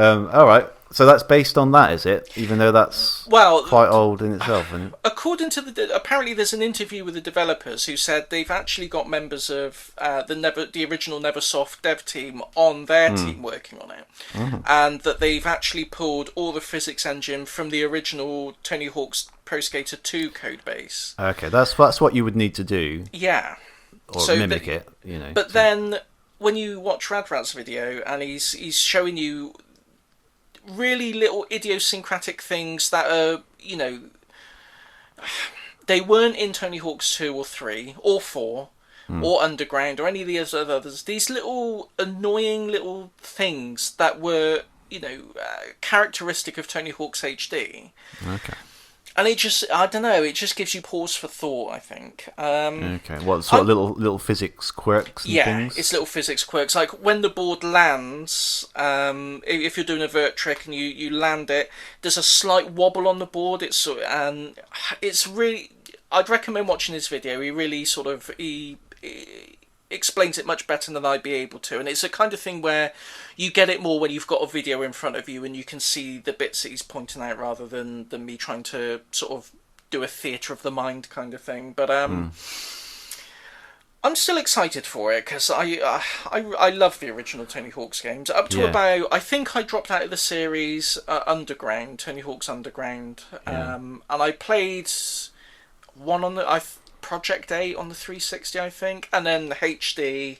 All right. So that's based on that, is it? Even though that's quite old in itself, isn't it? According to apparently there's an interview with the developers who said they've actually got members of the original Neversoft dev team on their team working on it, and that they've actually pulled all the physics engine from the original Tony Hawk's Pro Skater 2 code base. Okay, that's what you would need to do. Yeah, or mimic it, But then when you watch Rad Rat's video and he's showing you really little idiosyncratic things that are, they weren't in Tony Hawk's 2 or 3 or 4 or Underground or any of the others. These little annoying little things that were, characteristic of Tony Hawk's HD. Okay. And I don't know, it just gives you pause for thought, I think. Okay, what sort of little physics quirks and things? Yeah, it's little physics quirks. Like when the board lands, if you're doing a vert trick and you land it, there's a slight wobble on the board. It's really. I'd recommend watching this video. He really he explains it much better than I'd be able to, and it's a kind of thing where you get it more when you've got a video in front of you and you can see the bits that he's pointing out rather than me trying to sort of do a theatre of the mind kind of thing. But I'm still excited for it because I love the original Tony Hawk's games up to about, I think I dropped out of the series Underground, Tony Hawk's Underground, and I played one on the Project 8 on the 360, I think, and then the HD.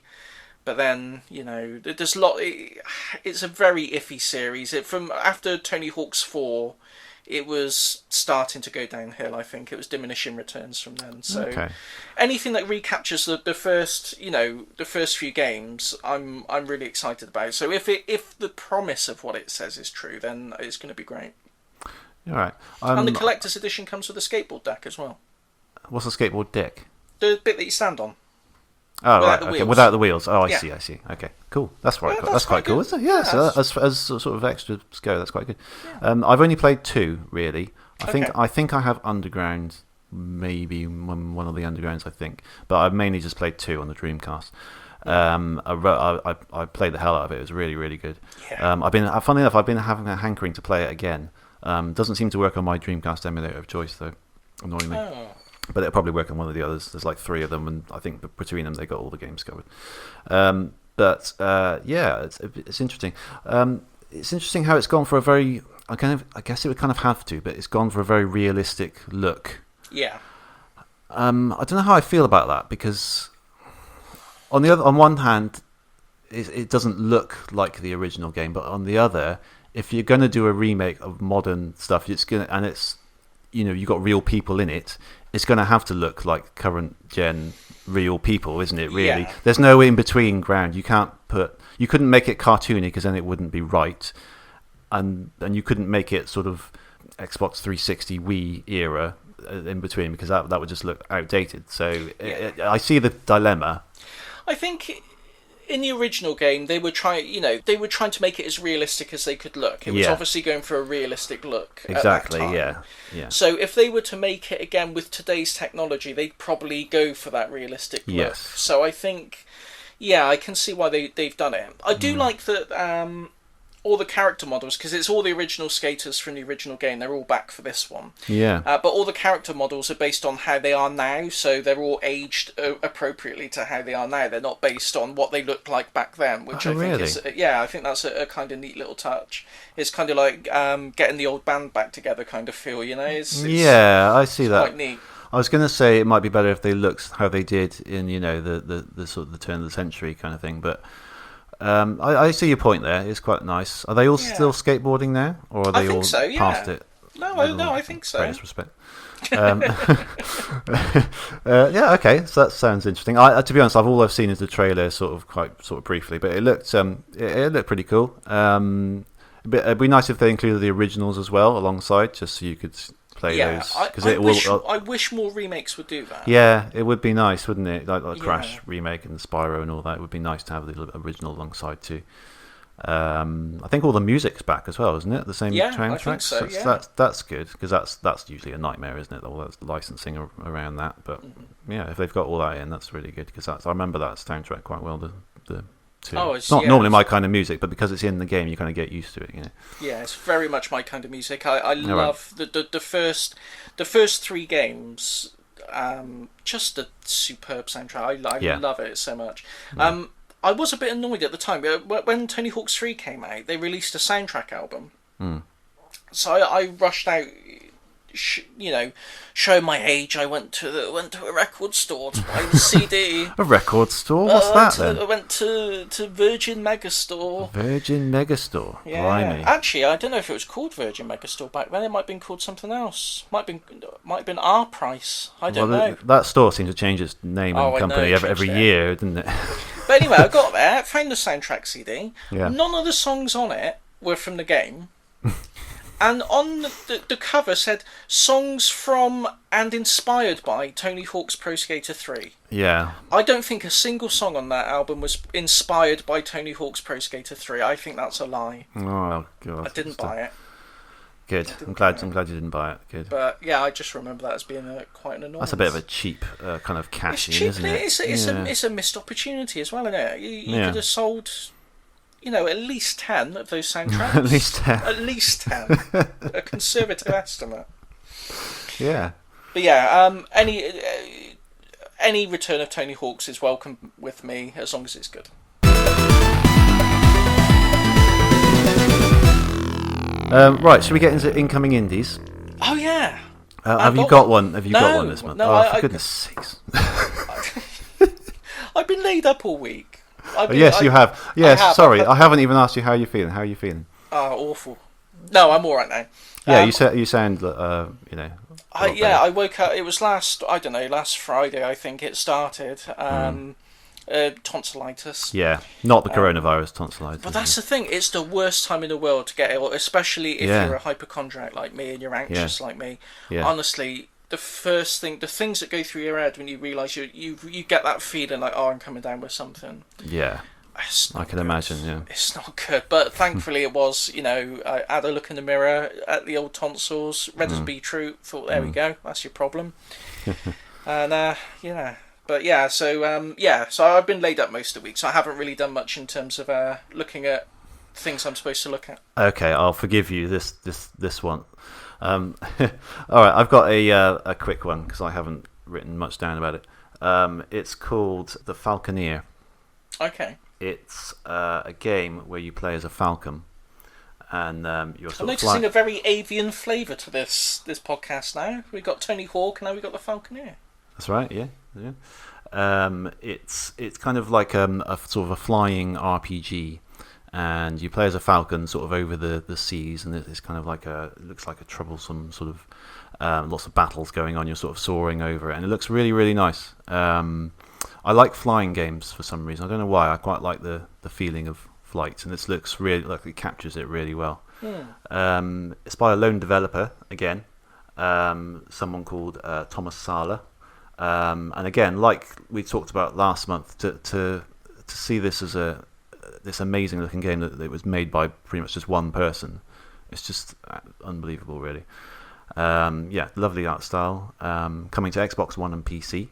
But then, there's it's a very iffy series. From after Tony Hawk's 4, it was starting to go downhill. I think it was diminishing returns from then. So anything that recaptures the first few games, I'm really excited about. So if the promise of what it says is true, then it's going to be great. All right. And the collector's edition comes with a skateboard deck as well. What's a skateboard deck? The bit that you stand on. Oh, right. Okay. Without the wheels. Oh, I see. Okay, cool. That's right. Yeah, that's quite cool, isn't it? Yeah. So as sort of extras go, that's quite good. Yeah. I've only played 2 really. I think I have Underground, maybe one of the Undergrounds. I think, but I've mainly just played 2 on the Dreamcast. I played the hell out of it. It was really, really good. Yeah. Funnily enough, I've been having a hankering to play it again. Doesn't seem to work on my Dreamcast emulator of choice though, annoyingly. Oh. But it'll probably work on one of the others. There's like 3 of them, and I think between them they got all the games covered. It's interesting. It's interesting how it's gone for a very. I guess it would kind of have to, but it's gone for a very realistic look. Yeah. I don't know how I feel about that because, on one hand, it doesn't look like the original game, but on the other, if you're going to do a remake of modern stuff, you've got real people in it. It's going to have to look like current gen real people, isn't it? Really, There's no in between ground. You couldn't make it cartoony because then it wouldn't be right, and you couldn't make it sort of Xbox 360 Wii era in between because that would just look outdated. So I see the dilemma. I think in the original game, they were trying to make it as realistic as they could look. It was obviously going for a realistic look. Exactly. At that time. Yeah. So if they were to make it again with today's technology, they'd probably go for that realistic look. Yes. So I think, I can see why they've done it. I do like that. All the character models, because it's all the original skaters from the original game, they're all back for this one. Yeah. But all the character models are based on how they are now, so they're all aged appropriately to how they are now. They're not based on what they looked like back then, which I think is I think that's a kind of neat little touch. It's kind of like getting the old band back together kind of feel, It's I see that. Quite neat. I was going to say it might be better if they looked how they did in the sort of the turn of the century kind of thing, but. I see your point there. It's quite nice. Are they all still skateboarding now, or are they all past it? No, I think so. Greatest respect. Okay. So that sounds interesting. To be honest, all I've seen is the trailer, sort of briefly, but it looked pretty cool. It'd be nice if they included the originals as well alongside, just so you could play those. I wish more remakes would do that. Yeah, it would be nice, wouldn't it? Like Crash remake and Spyro and all that. It would be nice to have the original alongside too. I think all the music's back as well, isn't it? The same soundtracks. I think so, that's good because that's usually a nightmare, isn't it? All that licensing around that. But if they've got all that in, that's really good because I remember that soundtrack quite well. It's not normally my kind of music, but because it's in the game, you kind of get used to it. Yeah, it's very much my kind of music. I love the first 3 games. Just a superb soundtrack. I love it so much. Yeah. I was a bit annoyed at the time when Tony Hawk's 3 came out. They released a soundtrack album, so I rushed out. Showing my age, I went to a record store to buy the CD. A record store? What's that then? I went to Virgin Megastore. Virgin Megastore. Yeah. Blimey. Actually, I don't know if it was called Virgin Megastore back then. It might have been called something else. Might have been Our Price. I don't know. That store seemed to change its name and company every year, didn't it? But anyway, I got there, found the soundtrack CD. Yeah. None of the songs on it were from the game. And on the cover said songs from and inspired by Tony Hawk's Pro Skater 3. Yeah. I don't think a single song on that album was inspired by Tony Hawk's Pro Skater 3. I think that's a lie. Oh god. I didn't buy it. Good. I'm glad you didn't buy it. Good. But yeah, I just remember that as being quite an annoyance. That's a bit of a cheap kind of cash in, isn't it? It's a missed opportunity as well, isn't it? You could have sold, at least 10 of those soundtracks. At least 10. At least 10. A conservative estimate. Yeah. But yeah, any return of Tony Hawk's is welcome with me as long as it's good. Right, should we get into incoming indies? Oh yeah. Have you got one? Have you got one this month? No, for goodness sakes! I've been laid up all week. Yes, you have. Yes, sorry, I haven't even asked you how you're feeling. How are you feeling? Oh, awful. No, I'm all right now. Yeah, you sound, I woke up. It was last Friday. I think it started. Tonsillitis. Yeah, not the coronavirus tonsillitis. But that's the thing. It's the worst time in the world to get ill, especially if you're a hypochondriac like me and you're anxious like me. Yeah. Honestly, the things that go through your head when you realise you get that feeling like, oh, I'm coming down with something. Yeah. I can imagine, yeah. It's not good, but thankfully it was, I had a look in the mirror at the old tonsils, red as beetroot, thought, there we go, that's your problem. And, but yeah, so I've been laid up most of the week, so I haven't really done much in terms of looking at things I'm supposed to look at. Okay, I'll forgive you this one. All right, I've got a quick one, because I haven't written much down about it. It's called The Falconeer. Okay. It's a game where you play as a falcon, and you're sort I'm noticing a very avian flavour to this podcast now. We've got Tony Hawk, and now we've got the Falconeer. That's right, yeah. It's kind of like a sort of a flying RPG, and you play as a falcon sort of over the seas, and it's kind of like it looks like a troublesome sort of lots of battles going on. You're sort of soaring over it, and it looks really, really nice. I like flying games for some reason. I don't know why. I quite like the feeling of flight, and this looks really like it captures it really well. It's by a lone developer again, someone called Thomas Sala, and again, like we talked about last month, to see this as this amazing looking game that was made by pretty much just one person. It's just unbelievable, really. Lovely art style. Coming to Xbox One and PC.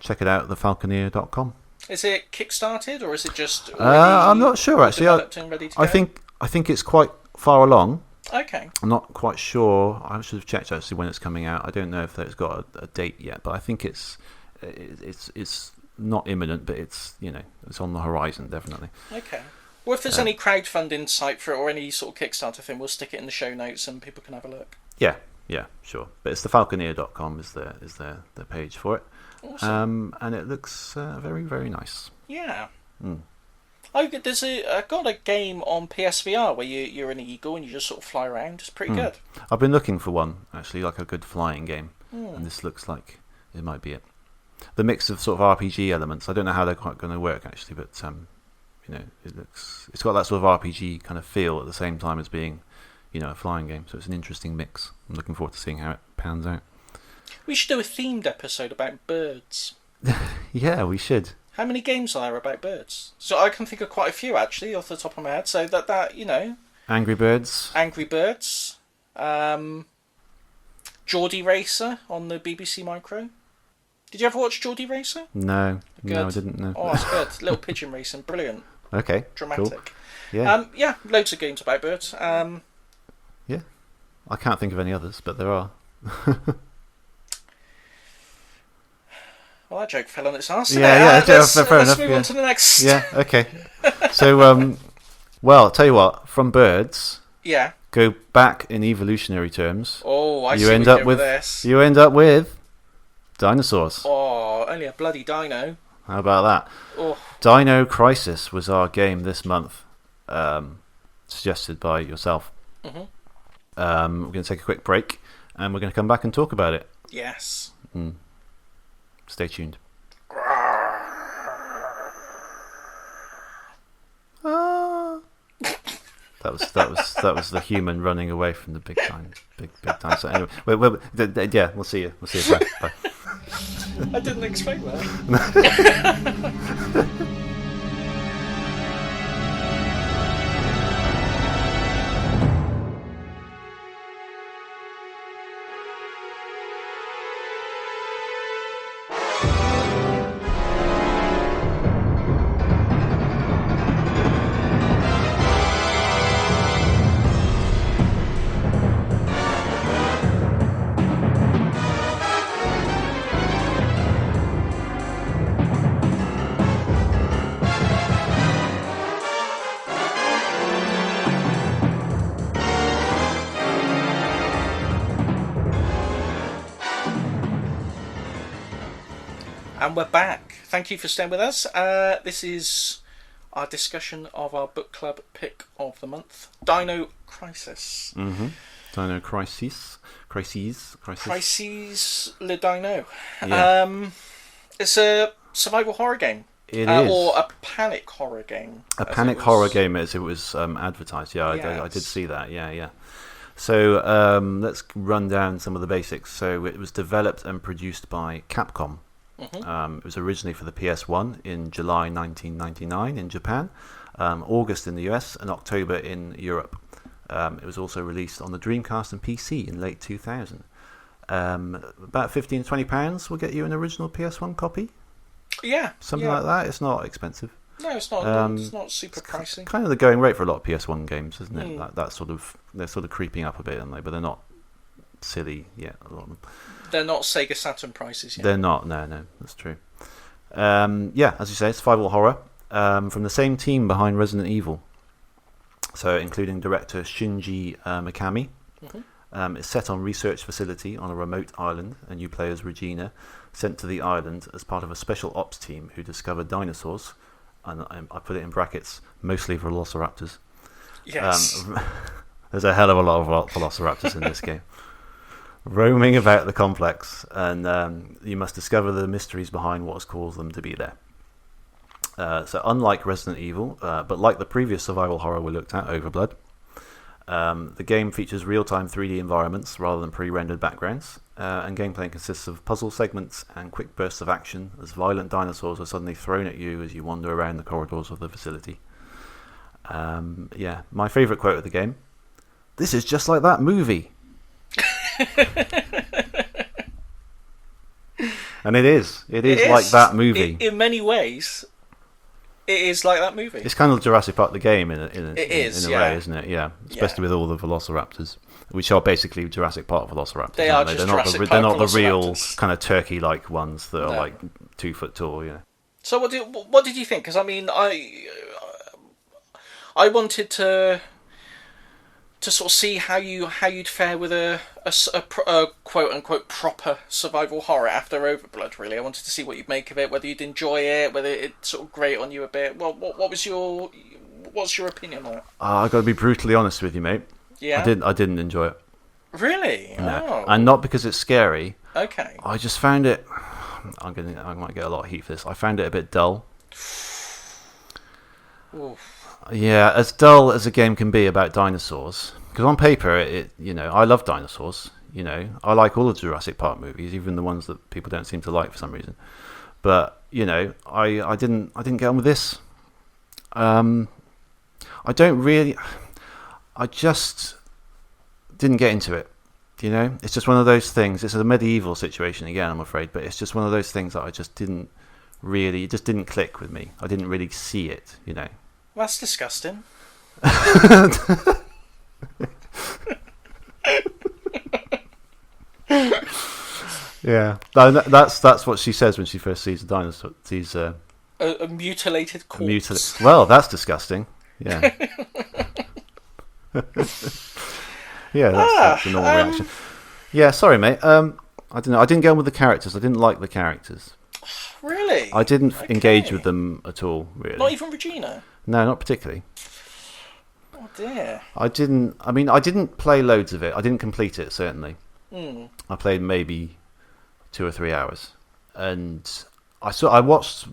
Check it out, thefalconeer.com. Is it kickstarted or is it just I'm not sure actually. I think it's quite far along. Okay. I'm not quite sure. I should have checked actually when it's coming out. I don't know if it's got a date yet, but I think it's not imminent, but it's on the horizon definitely. Okay. Well, if there's any crowdfunding site for it or any sort of Kickstarter thing, we'll stick it in the show notes and people can have a look. Yeah, sure. But it's thefalconeer.com is the page for it. Awesome. And it looks very, very nice. Yeah. I got a game on PSVR where you're an eagle and you just sort of fly around. It's pretty good. I've been looking for one, actually, like a good flying game. And this looks like it might be it. The mix of sort of RPG elements, I don't know how they're quite going to work, actually, but it's got that sort of RPG kind of feel at the same time as being a flying game, so it's an interesting mix. I'm looking forward to seeing how it pans out. We should do a themed episode about birds. Yeah, we should. How many games are there about birds? So I can think of quite a few actually off the top of my head. So that Angry Birds, Geordie Racer on the BBC Micro. Did you ever watch Geordie Racer? No, I didn't know. Oh, it's good. Little pigeon racing, brilliant. Okay, dramatic. Cool. Yeah, loads of games about birds. Yeah, I can't think of any others, but there are. Well, that joke fell on its arse. Yeah, let's move on to the next. Yeah, okay. So, I'll tell you what. From birds, go back in evolutionary terms. Oh, I see. You end up with this. You end up with dinosaurs. Oh, only a bloody dino. How about that? Oh. Dino Crisis was our game this month, suggested by yourself. Mm-hmm. We're going to take a quick break, and we're going to come back and talk about it. Yes. Stay tuned. That was was the human running away from the big time. So anyway, yeah, we'll see you. Bye. I didn't expect that. And we're back. Thank you for staying with us. This is our discussion of our book club pick of the month, Dino Crisis. Mm-hmm. Dino Crisis. Crises le Dino. Yeah. It's a survival horror game. It is. Or a panic horror game. A panic horror game as it was advertised. Yeah, yes. I did see that. Yeah. So let's run down some of the basics. So it was developed and produced by Capcom. Mm-hmm. It was originally for the PS1 in July 1999 in Japan, August in the US, and October in Europe. It was also released on the Dreamcast and PC in late 2000. About £15-20 will get you an original PS1 copy. Yeah, something like that. It's not expensive. No, it's not. It's not super pricey. Kind of the going rate for a lot of PS1 games, isn't it? That sort of, they're sort of creeping up a bit, aren't they? But they're not silly yet. A lot of them. They're not Sega Saturn prices yet. They're not. No, that's true. Yeah, as you say, it's survival horror from the same team behind Resident Evil. So, including director Shinji Mikami. Mm-hmm. It's set on research facility on a remote island, and you play as Regina, sent to the island as part of a special ops team who discovered dinosaurs, and I put it in brackets, mostly velociraptors. Yes. There's a hell of a lot of velociraptors in this game. Roaming about the complex, and you must discover the mysteries behind what has caused them to be there. So unlike Resident Evil, but like the previous survival horror we looked at, Overblood, the game features real-time 3D environments rather than pre-rendered backgrounds, and gameplay consists of puzzle segments and quick bursts of action as violent dinosaurs are suddenly thrown at you as you wander around the corridors of the facility. My favourite quote of the game, "This is just like that movie." And it is like that movie. In many ways, it is like that movie. It's kind of Jurassic Park the game in a way, isn't it? Yeah, especially with all the velociraptors, which are basically Jurassic Park velociraptors. They're not the real kind of turkey-like ones that are like 2 foot tall. Yeah. So what did you think? Because I mean, I wanted to sort of see how you'd fare with a quote unquote proper survival horror after Overblood. Really, I wanted to see what you'd make of it, whether you'd enjoy it, whether it sort of grate on you a bit. Well, what's your opinion on it? I got to be brutally honest with you, mate. Yeah, I didn't enjoy it. Really? No. Oh. And not because it's scary. Okay. I just found it. I might get a lot of heat for this. I found it a bit dull. Oof. Yeah, as dull as a game can be about dinosaurs. Because on paper, I love dinosaurs. I like all the Jurassic Park movies, even the ones that people don't seem to like for some reason. But I didn't get on with this. I just didn't get into it. It's just one of those things. It's a medieval situation again, I'm afraid, but it's just one of those things that I just didn't really. It just didn't click with me. I didn't really see it. That's disgusting. Yeah, that's what she says when she first sees a dinosaur. Sees a mutilated corpse. Well, that's disgusting. Yeah. Yeah, that's the normal reaction. Yeah, sorry, mate. I don't know. I didn't get on with the characters. I didn't like the characters. Really? I didn't engage with them at all. Really. Not even Regina. No, not particularly. Oh dear. I didn't play loads of it. I didn't complete it, certainly. I played maybe 2 or 3 hours, and I watched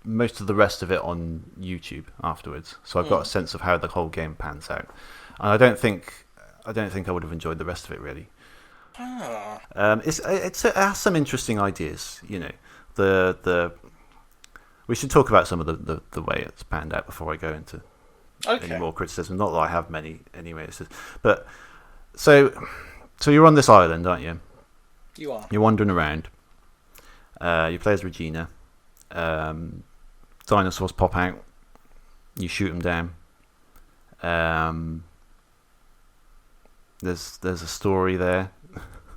most of the rest of it on YouTube afterwards, so I've got a sense of how the whole game pans out. and I don't think I would have enjoyed the rest of it really. It has some interesting ideas, you know. We should talk about some of the way it's panned out before I go into any more criticism. Not that I have many anyway. But so you're on this island, aren't you? You are. You're wandering around. You play as Regina. Dinosaurs pop out. You shoot them down. There's a story there.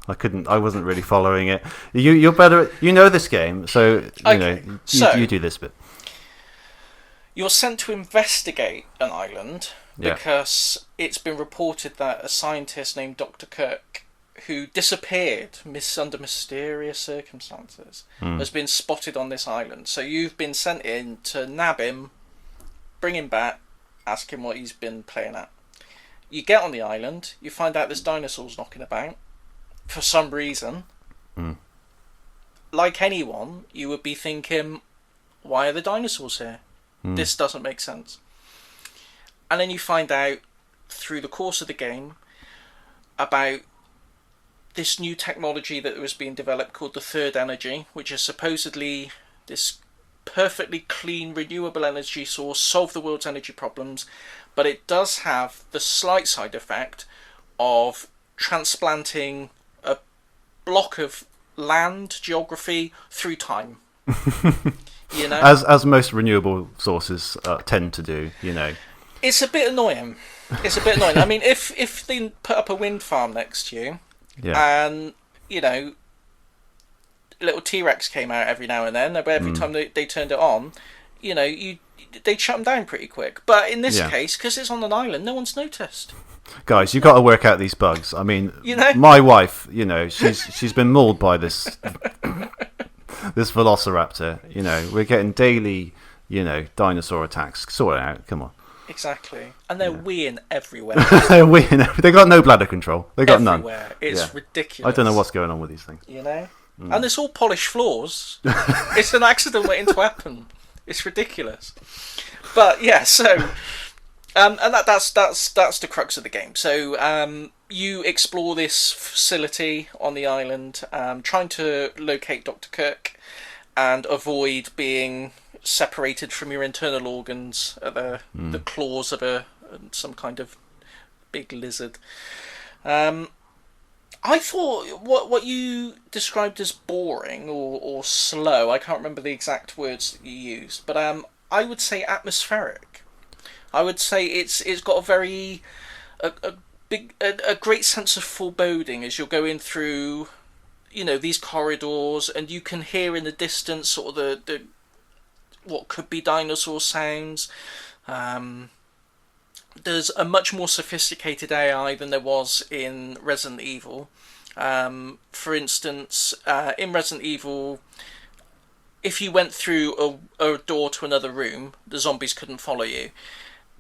I wasn't really following it. You're better. You know this game, so you do this bit. You're sent to investigate an island because it's been reported that a scientist named Dr. Kirk, who disappeared under mysterious circumstances, has been spotted on this island. So you've been sent in to nab him, bring him back, ask him what he's been playing at. You get on the island, you find out there's dinosaurs knocking about. For some reason, like anyone, you would be thinking, why are the dinosaurs here? This doesn't make sense. And then you find out through the course of the game about this new technology that was being developed called the third energy, which is supposedly this perfectly clean, renewable energy source, solve the world's energy problems, but it does have the slight side effect of transplanting a block of land geography through time. You know, as most renewable sources tend to do. You know, it's a bit annoying. I mean, if they put up a wind farm next to you, and you know, little T-Rex came out every now and then, every time they turned it on, you know, they shut them down pretty quick. But in this case, because it's on an island, no one's noticed. Guys, you've got to work out these bugs. I mean, you know? My wife, you know, she's been mauled by this velociraptor. You know, we're getting daily, you know, dinosaur attacks. Sort it out. Come on. Exactly. And they're weeing everywhere. They're weeing. They got no bladder control. They got everywhere. None. It's ridiculous. I don't know what's going on with these things. You know? And it's all polished floors. It's an accident waiting to happen. It's ridiculous. But yeah, so and that's the crux of the game. So you explore this facility on the island, trying to locate Dr. Kirk and avoid being separated from your internal organs at the claws of some kind of big lizard. I thought what you described as boring or slow, I can't remember the exact words that you used, but I would say atmospheric. I would say it's got a great sense of foreboding as you're going through, you know, these corridors, and you can hear in the distance sort of the what could be dinosaur sounds. There's a much more sophisticated AI than there was in Resident Evil. For instance, in Resident Evil, if you went through a door to another room, the zombies couldn't follow you.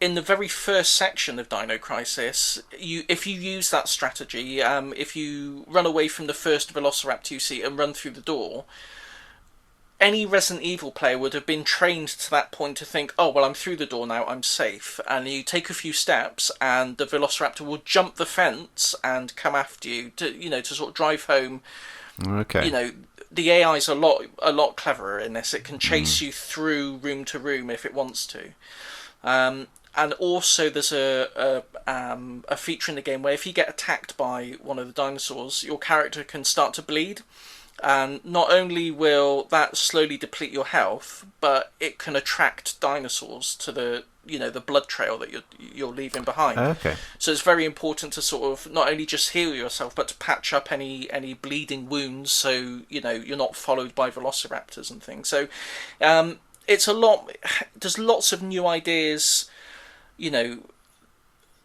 In the very first section of Dino Crisis, if you use that strategy, if you run away from the first Velociraptor you see and run through the door, any Resident Evil player would have been trained to that point to think, oh, well, I'm through the door now, I'm safe. And you take a few steps and the Velociraptor will jump the fence and come after you to sort of drive home. Okay. You know, the AI's a lot cleverer in this. It can chase you through room to room if it wants to. And also there's a feature in the game where if you get attacked by one of the dinosaurs, your character can start to bleed. And not only will that slowly deplete your health, but it can attract dinosaurs to the blood trail that you're leaving behind. Okay. So it's very important to sort of not only just heal yourself, but to patch up any bleeding wounds, so you know you're not followed by velociraptors and things. So it's a lot. There's lots of new ideas, you know,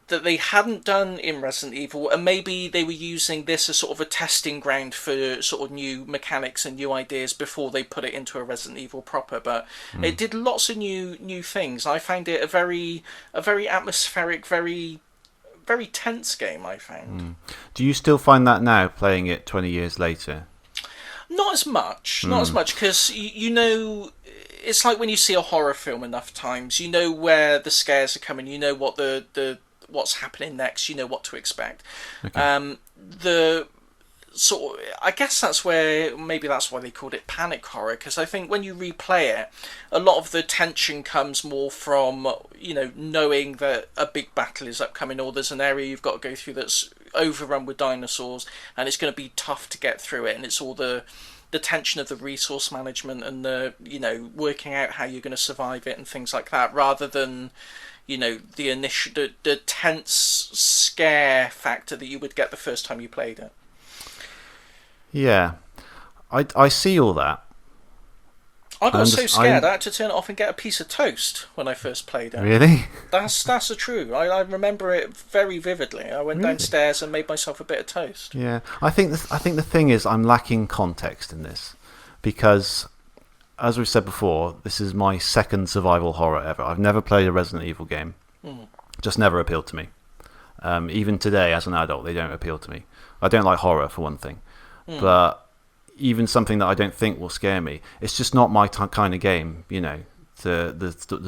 that they hadn't done in Resident Evil, and maybe they were using this as sort of a testing ground for sort of new mechanics and new ideas before they put it into a Resident Evil proper. But it did lots of new things. I found it a very atmospheric, very tense game. I found. Do you still find that now, playing it 20 years later? Not as much, because you know. It's like when you see a horror film enough times, you know where the scares are coming. You know what the what's happening next. You know what to expect. Okay. The I guess that's where maybe that's why they called it panic horror, because I think when you replay it, a lot of the tension comes more from knowing that a big battle is upcoming, or there's an area you've got to go through that's overrun with dinosaurs, and it's going to be tough to get through it, and it's all the tension of the resource management and the working out how you're going to survive it and things like that, rather than the initial the tense scare factor that you would get the first time you played it. Yeah, I see all that. I got so scared I had to turn it off and get a piece of toast when I first played it. Really? That's the truth. I remember it very vividly. I went downstairs and made myself a bit of toast. Yeah, I think the thing is I'm lacking context in this, because as we've said before, this is my second survival horror ever. I've never played a Resident Evil game. Just never appealed to me. Even today, as an adult, they don't appeal to me. I don't like horror, for one thing. But even something that I don't think will scare me, it's just not my kind of game. The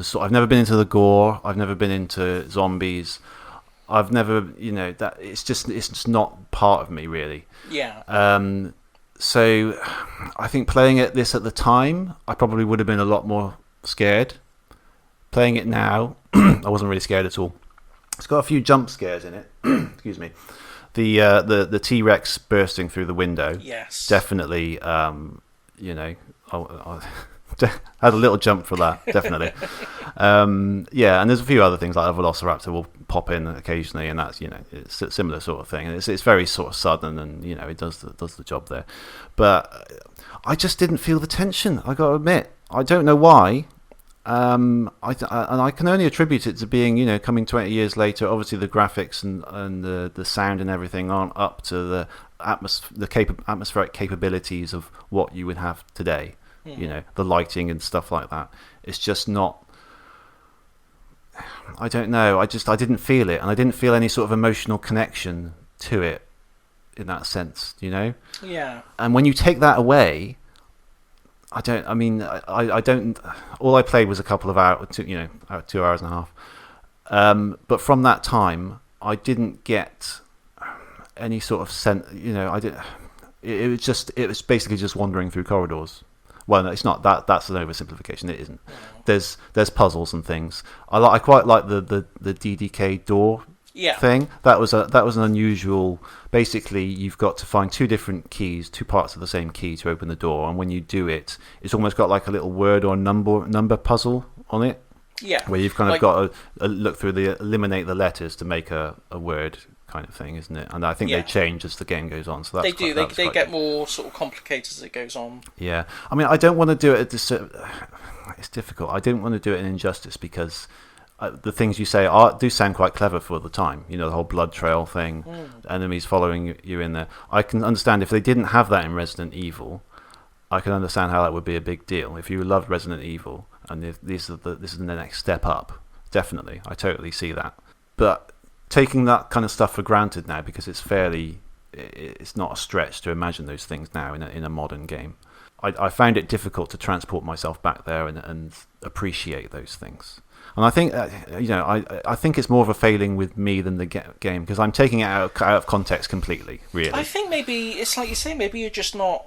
sort. I've never been into the gore. I've never been into zombies. I've never, that it's just not part of me really. Yeah. So I think playing this at the time, I probably would have been a lot more scared. Playing it now, I wasn't really scared at all. It's got a few jump scares in it. Excuse me. The T-Rex bursting through the window. Yes. Definitely. I had a little jump for that. Definitely. Yeah, and there's a few other things like a Velociraptor will pop in occasionally, and that's it's a similar sort of thing. And it's very sort of sudden, and it does the job there. But I just didn't feel the tension. I got to admit, I don't know why. And I can only attribute it to being, coming 20 years later. Obviously, the graphics and the sound and everything aren't up to the atmospheric capabilities of what you would have today. The lighting and stuff like that. It's just not. I don't know. I didn't feel it, and I didn't feel any sort of emotional connection to it in that sense. Yeah. And when you take that away. I don't. All I played was a couple of hours, 2 hours and a half. But from that time, I didn't get any sort of sense. I did. It was basically just wandering through corridors. Well, no, it's not that. That's an oversimplification. It isn't. There's puzzles and things. I quite like the DDK door. Yeah. Thing that was an unusual. Basically, you've got to find two different keys, two parts of the same key to open the door, and when you do it, it's almost got like a little word or number puzzle on it. Yeah. Where you've kind of got to look through eliminate the letters to make a word kind of thing, isn't it? And I think they change as the game goes on. So that's they get more sort of complicated as it goes on. Yeah. I mean, I don't want to do it. It's difficult. I didn't want to do it in Injustice because. The things you say do sound quite clever for the time. The whole blood trail thing, enemies following you in there. I can understand if they didn't have that in Resident Evil. I can understand how that would be a big deal. If you loved Resident Evil and if this is the next step up, definitely, I totally see that. But taking that kind of stuff for granted now, because it's not a stretch to imagine those things now in a modern game. I found it difficult to transport myself back there and appreciate those things. And I think I think it's more of a failing with me than the game, because I'm taking it out of context completely. Really, I think maybe it's like you say. Maybe you're just not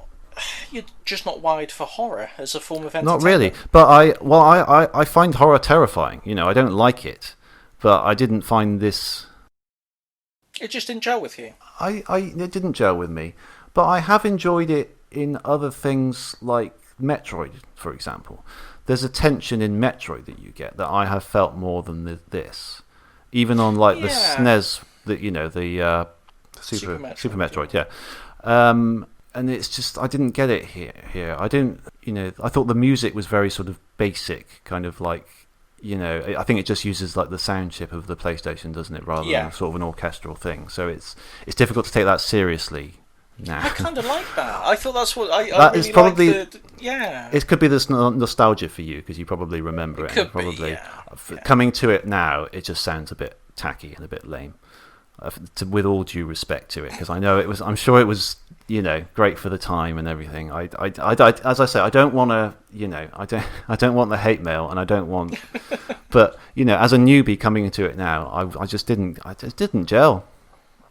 wired for horror as a form of entertainment. Not really, but I find horror terrifying. I don't like it, but I didn't find this. It just didn't gel with you. It didn't gel with me, but I have enjoyed it in other things like Metroid, for example. There's a tension in Metroid that you get that I have felt more than this, even on like the SNES, the Super Metroid, yeah. And it's just I didn't get it here. I didn't, I thought the music was very sort of basic, kind of like, I think it just uses like the sound chip of the PlayStation, doesn't it, rather than sort of an orchestral thing. So it's difficult to take that seriously. Nah. I kind of like that. I thought that's what I that really is probably It could be this nostalgia for you because you probably remember it. Could probably be, coming to it now, it just sounds a bit tacky and a bit lame. with all due respect to it, because I know it was. I'm sure it was, great for the time and everything. As I say, I don't want to, I don't want the hate mail, and I don't want. But as a newbie coming into it now, I just didn't gel.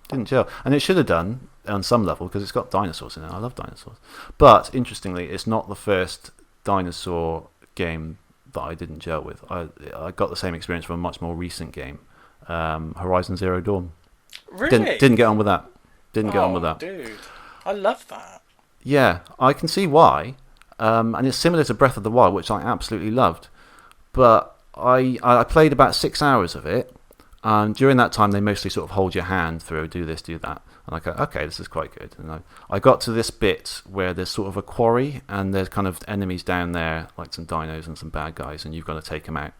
Didn't gel, and it should have done on some level because it's got dinosaurs in it. I love dinosaurs, but interestingly, it's not the first dinosaur game that I didn't gel with. I got the same experience from a much more recent game, Horizon Zero Dawn. Really? Didn't get on with that. Didn't get on with that. Dude, I love that. Yeah, I can see why, and it's similar to Breath of the Wild, which I absolutely loved, but I played about 6 hours of it. And during that time, they mostly sort of hold your hand through, do this, do that. And I go, okay, this is quite good. And I got to this bit where there's sort of a quarry, and there's kind of enemies down there, like some dinos and some bad guys, and you've got to take them out.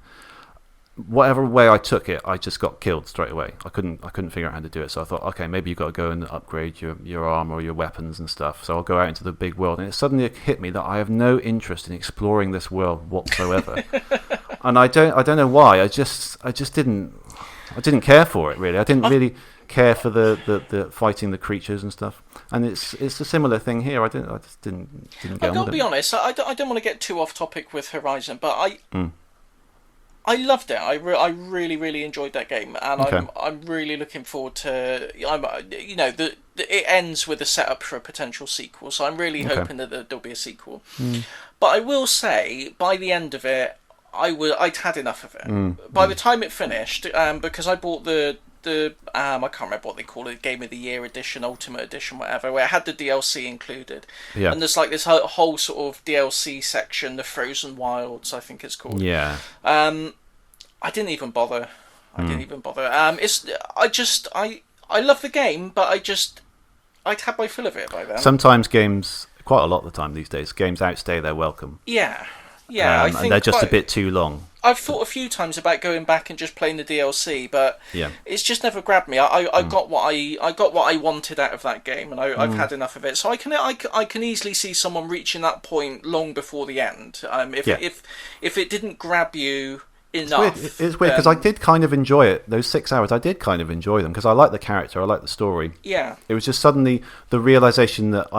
Whatever way I took it, I just got killed straight away. I couldn't figure out how to do it. So I thought, okay, maybe you've got to go and upgrade your armor or your weapons and stuff. So I'll go out into the big world. And it suddenly hit me that I have no interest in exploring this world whatsoever. And I don't know why. I just didn't care for it, really. I didn't really care for the fighting the creatures and stuff. And it's a similar thing here. I just didn't get on with it. I've got to be honest. I don't want to get too off topic with Horizon, but I loved it. I really, really enjoyed that game, and okay. I'm really looking forward to. It ends with a setup for a potential sequel, so I'm really hoping that there'll be a sequel. But I will say, by the end of it, I'd had enough of it. By the time it finished, because I bought the I can't remember what they call it, Game of the Year edition, Ultimate edition, whatever, where it had the DLC included. Yeah. And there's like this whole sort of DLC section, the Frozen Wilds, I think it's called. Yeah. I didn't even bother. I love the game, but I'd had my fill of it by then. Sometimes games, quite a lot of the time these days, games outstay their welcome. Yeah. Yeah, I think and they're just a bit too long. I've thought a few times about going back and just playing the DLC, but it's just never grabbed me. I got what I wanted out of that game, and I've had enough of it. So I can easily see someone reaching that point long before the end. If it didn't grab you enough, it's weird because I did kind of enjoy it. Those 6 hours, I did kind of enjoy them because I like the character, I like the story. Yeah, it was just suddenly the realization that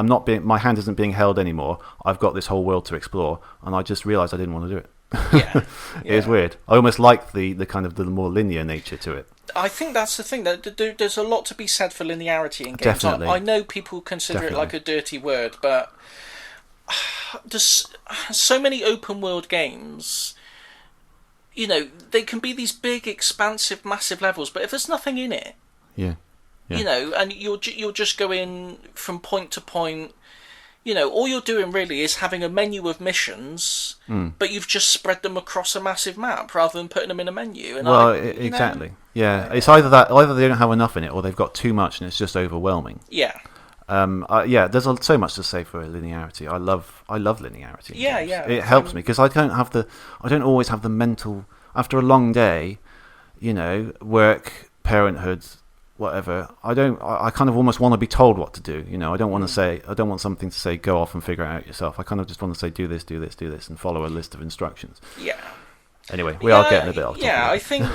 my hand isn't being held anymore. I've got this whole world to explore, and I just realized I didn't want to do it. It was weird. I almost liked the kind of the more linear nature to it. I think that's the thing. There's a lot to be said for linearity in games. Definitely. I know people consider it like a dirty word, but there's so many open world games. They can be these big, expansive, massive levels, but if there's nothing in it, and you're just going from point to point. All you're doing really is having a menu of missions, but you've just spread them across a massive map rather than putting them in a menu. And exactly. Yeah, it's either they don't have enough in it, or they've got too much and it's just overwhelming. Yeah. There's so much to say for linearity. I love linearity. Yeah, games. yeah. It helps me because I don't always have the mental. After a long day, work, parenthood, whatever. I kind of almost want to be told what to do. I don't want to say. I don't want something to say. Go off and figure it out yourself. I kind of just want to say, do this, do this, do this, and follow a list of instructions. Yeah. Anyway, we are getting a bit off. I think.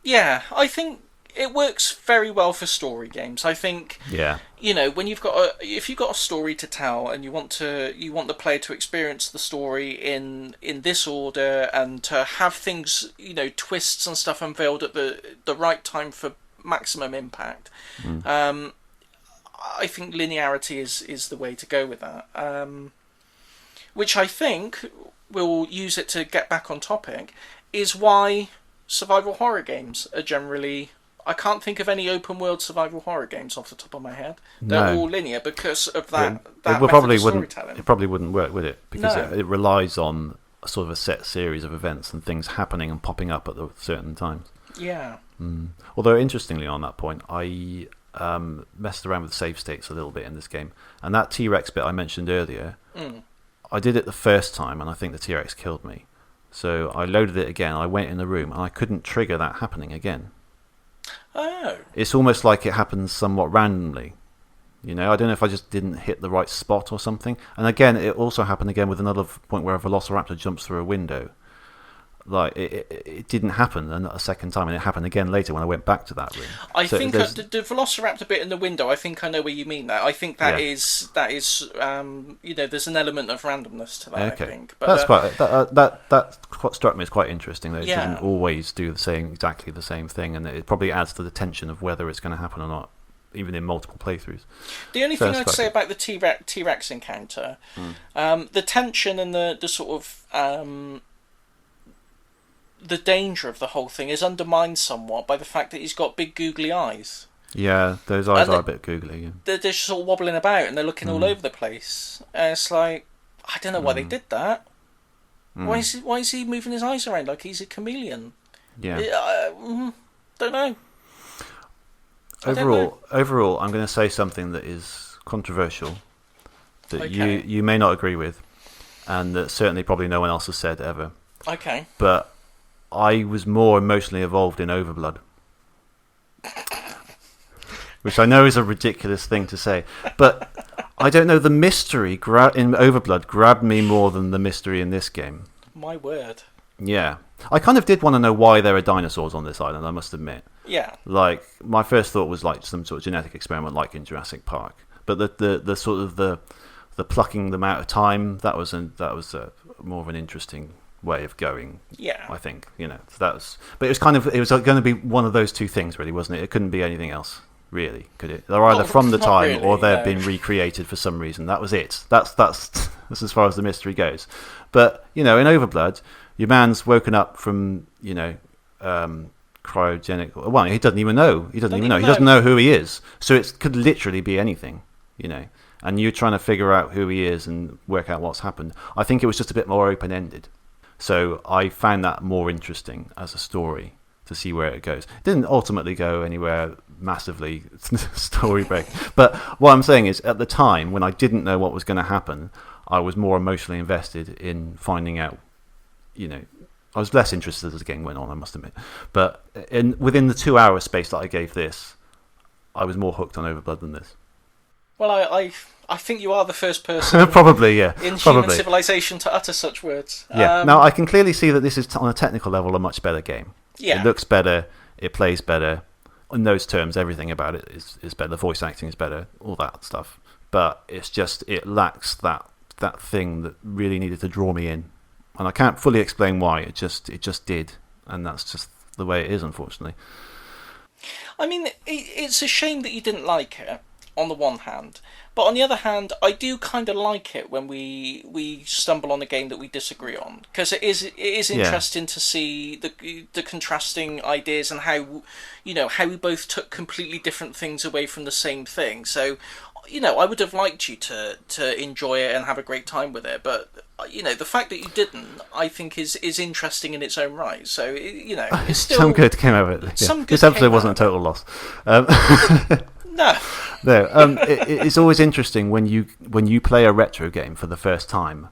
I think it works very well for story games. I think. Yeah. When if you've got a story to tell and you want the player to experience the story in this order and to have things, twists and stuff unveiled at the right time for maximum impact. I think linearity is the way to go with that. Which I think we'll use it to get back on topic is why survival horror games are generally. I can't think of any open world survival horror games off the top of my head. They're all linear because of that. It probably wouldn't work, would it? Because it relies on a sort of a set series of events and things happening and popping up at certain times. Yeah. Although interestingly, on that point, I messed around with save states a little bit in this game, and that T-Rex bit I mentioned earlier, I did it the first time, and I think the T-Rex killed me. So I loaded it again. I went in the room, and I couldn't trigger that happening again. Oh. It's almost like it happens somewhat randomly. I don't know if I just didn't hit the right spot or something. And again, it also happened again with another point where a Velociraptor jumps through a window. Like it didn't happen a second time, and it happened again later when I went back to that room. I think the Velociraptor bit in the window, I think I know where you mean that. I think that is there's an element of randomness to that. Okay. I think, but that's what struck me as quite interesting. That it didn't always do exactly the same thing, and it probably adds to the tension of whether it's going to happen or not, even in multiple playthroughs. The only thing I'd say about the T-Rex encounter, the tension and the sort of the danger of the whole thing is undermined somewhat by the fact that he's got big googly eyes. Yeah, those eyes are a bit googly. Yeah. They're just sort of wobbling about and they're looking all over the place. And it's like, I don't know why they did that. Why is he moving his eyes around like he's a chameleon? Yeah. Don't know. Overall, I'm going to say something that is controversial, that you may not agree with, and that certainly probably no one else has said ever. Okay. But I was more emotionally involved in Overblood, which I know is a ridiculous thing to say, but I don't know, the mystery in Overblood grabbed me more than the mystery in this game. My word. Yeah. I kind of did want to know why there are dinosaurs on this island, I must admit. Yeah. Like, my first thought was like some sort of genetic experiment like in Jurassic Park. But the sort of the plucking them out of time, that was more of an interesting way of going. Yeah. I think, but it was going to be one of those two things, really, wasn't it? It couldn't be anything else, really, could it? They're either from the time really, or they've been recreated for some reason. That was it. That's as far as the mystery goes. But, in Overblood, your man's woken up from, cryogenic. Well, he doesn't even know. He doesn't know who he is. So it could literally be anything, And you're trying to figure out who he is and work out what's happened. I think it was just a bit more open-ended. So I found that more interesting as a story to see where it goes. It didn't ultimately go anywhere massively story break. But what I'm saying is, at the time when I didn't know what was going to happen, I was more emotionally invested in finding out. I was less interested as the game went on, I must admit. But within the 2 hour space that I gave this, I was more hooked on Overblood than this. Well, I think you are the first person probably, yeah, in human civilization to utter such words. Yeah. Now, I can clearly see that this is, on a technical level, a much better game. Yeah. It looks better, it plays better. In those terms, everything about it is better. The voice acting is better, all that stuff. But it's just, it lacks that thing that really needed to draw me in. And I can't fully explain why. It just did. And that's just the way it is, unfortunately. I mean, it's a shame that you didn't like it, on the one hand. But on the other hand, I do kind of like it when we stumble on a game that we disagree on, because it is interesting to see the contrasting ideas and how we both took completely different things away from the same thing. So, I would have liked you to enjoy it and have a great time with it, but the fact that you didn't, I think, is interesting in its own right. So it's still some good came out of it. Yeah. This episode wasn't a total loss. No. It's always interesting when you play a retro game for the first time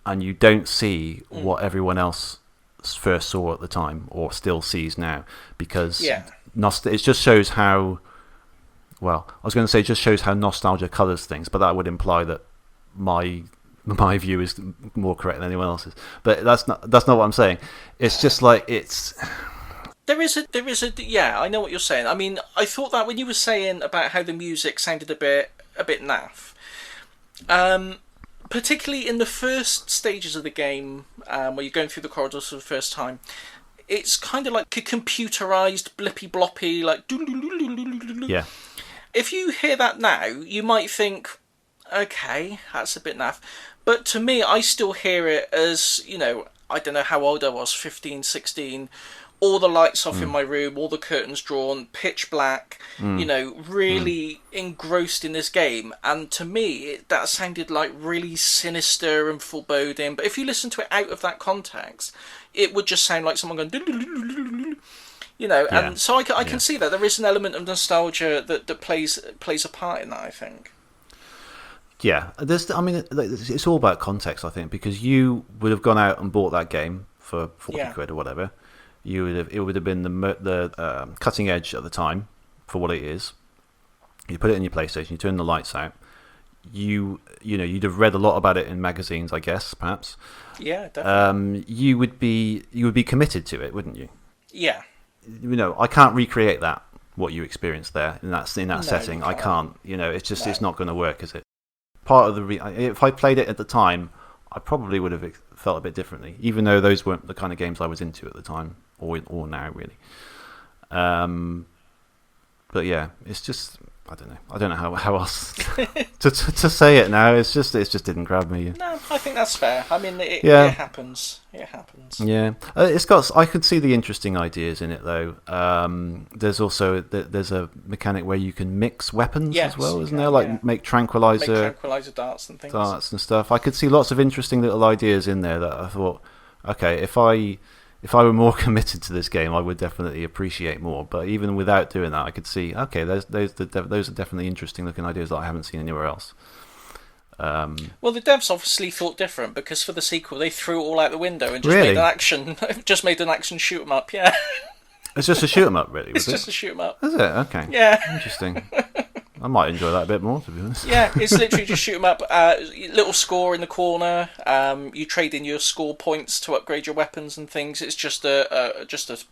and you don't see what everyone else first saw at the time or still sees now, because it just shows how. Well, I was going to say, it just shows how nostalgia colours things, but that would imply that my view is more correct than anyone else's. But that's not what I'm saying. It's just like it's. There is a yeah, I know what you're saying. I mean, I thought that when you were saying about how the music sounded a bit naff, particularly in the first stages of the game, where you're going through the corridors for the first time, it's kind of like a computerized blippy bloppy, like. Yeah. If you hear that now, you might think, okay, that's a bit naff. But to me, I still hear it as, I don't know how old I was, 15, 16, all the lights off in my room, all the curtains drawn, pitch black, really engrossed in this game. And to me, that sounded like really sinister and foreboding. But if you listen to it out of that context, it would just sound like someone going... and so I can see that there is an element of nostalgia that plays a part in that, I think. Yeah, it's all about context, I think, because you would have gone out and bought that game for 40 quid or whatever. It would have been the cutting edge at the time for what it is. You put it in your PlayStation, you turn the lights out. You'd have read a lot about it in magazines, I guess, perhaps. Yeah, definitely. you would be committed to it, wouldn't you? Yeah. I can't recreate that, what you experienced there in that No, setting. you I can't. can't. It's just No. it's not going to work, is it? Part of the if I played it at the time, I probably would have felt a bit differently, even though those weren't the kind of games I was into at the time, or now really. But yeah, it's just I don't know how else to say it now. It just didn't grab me. No, I think that's fair. I mean, it happens. It happens. Yeah, it's got. I could see the interesting ideas in it though. There's also there's a mechanic where you can mix weapons as well, isn't there? Like make tranquilizer darts and things. Darts and stuff. I could see lots of interesting little ideas in there that I thought, okay, if I were more committed to this game, I would definitely appreciate more. But even without doing that, I could see, okay, those are definitely interesting looking ideas that I haven't seen anywhere else. Well, the devs obviously thought different, because for the sequel they threw it all out the window and just made an action shoot 'em up. Yeah, it's just a shoot 'em up, really. It's just a shoot 'em up. Is it? Okay. Yeah. Interesting. I might enjoy that a bit more, to be honest. Yeah, it's literally just shoot 'em up. Little score in the corner. You trade in your score points to upgrade your weapons and things. It's just a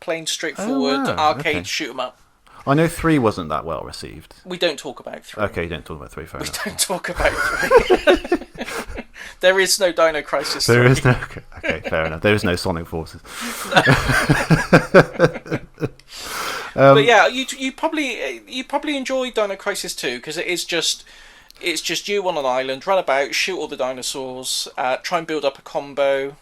plain, straightforward arcade shoot 'em up. I know 3 wasn't that well received. We don't talk about 3. Okay, you don't talk about 3. Fair enough. We don't talk about 3. There is no Dino Crisis 3. There is no. Okay, fair enough. There is no Sonic Forces. But yeah, you probably enjoy Dino Crisis 2, because it's just you on an island, run about, shoot all the dinosaurs, try and build up a combo.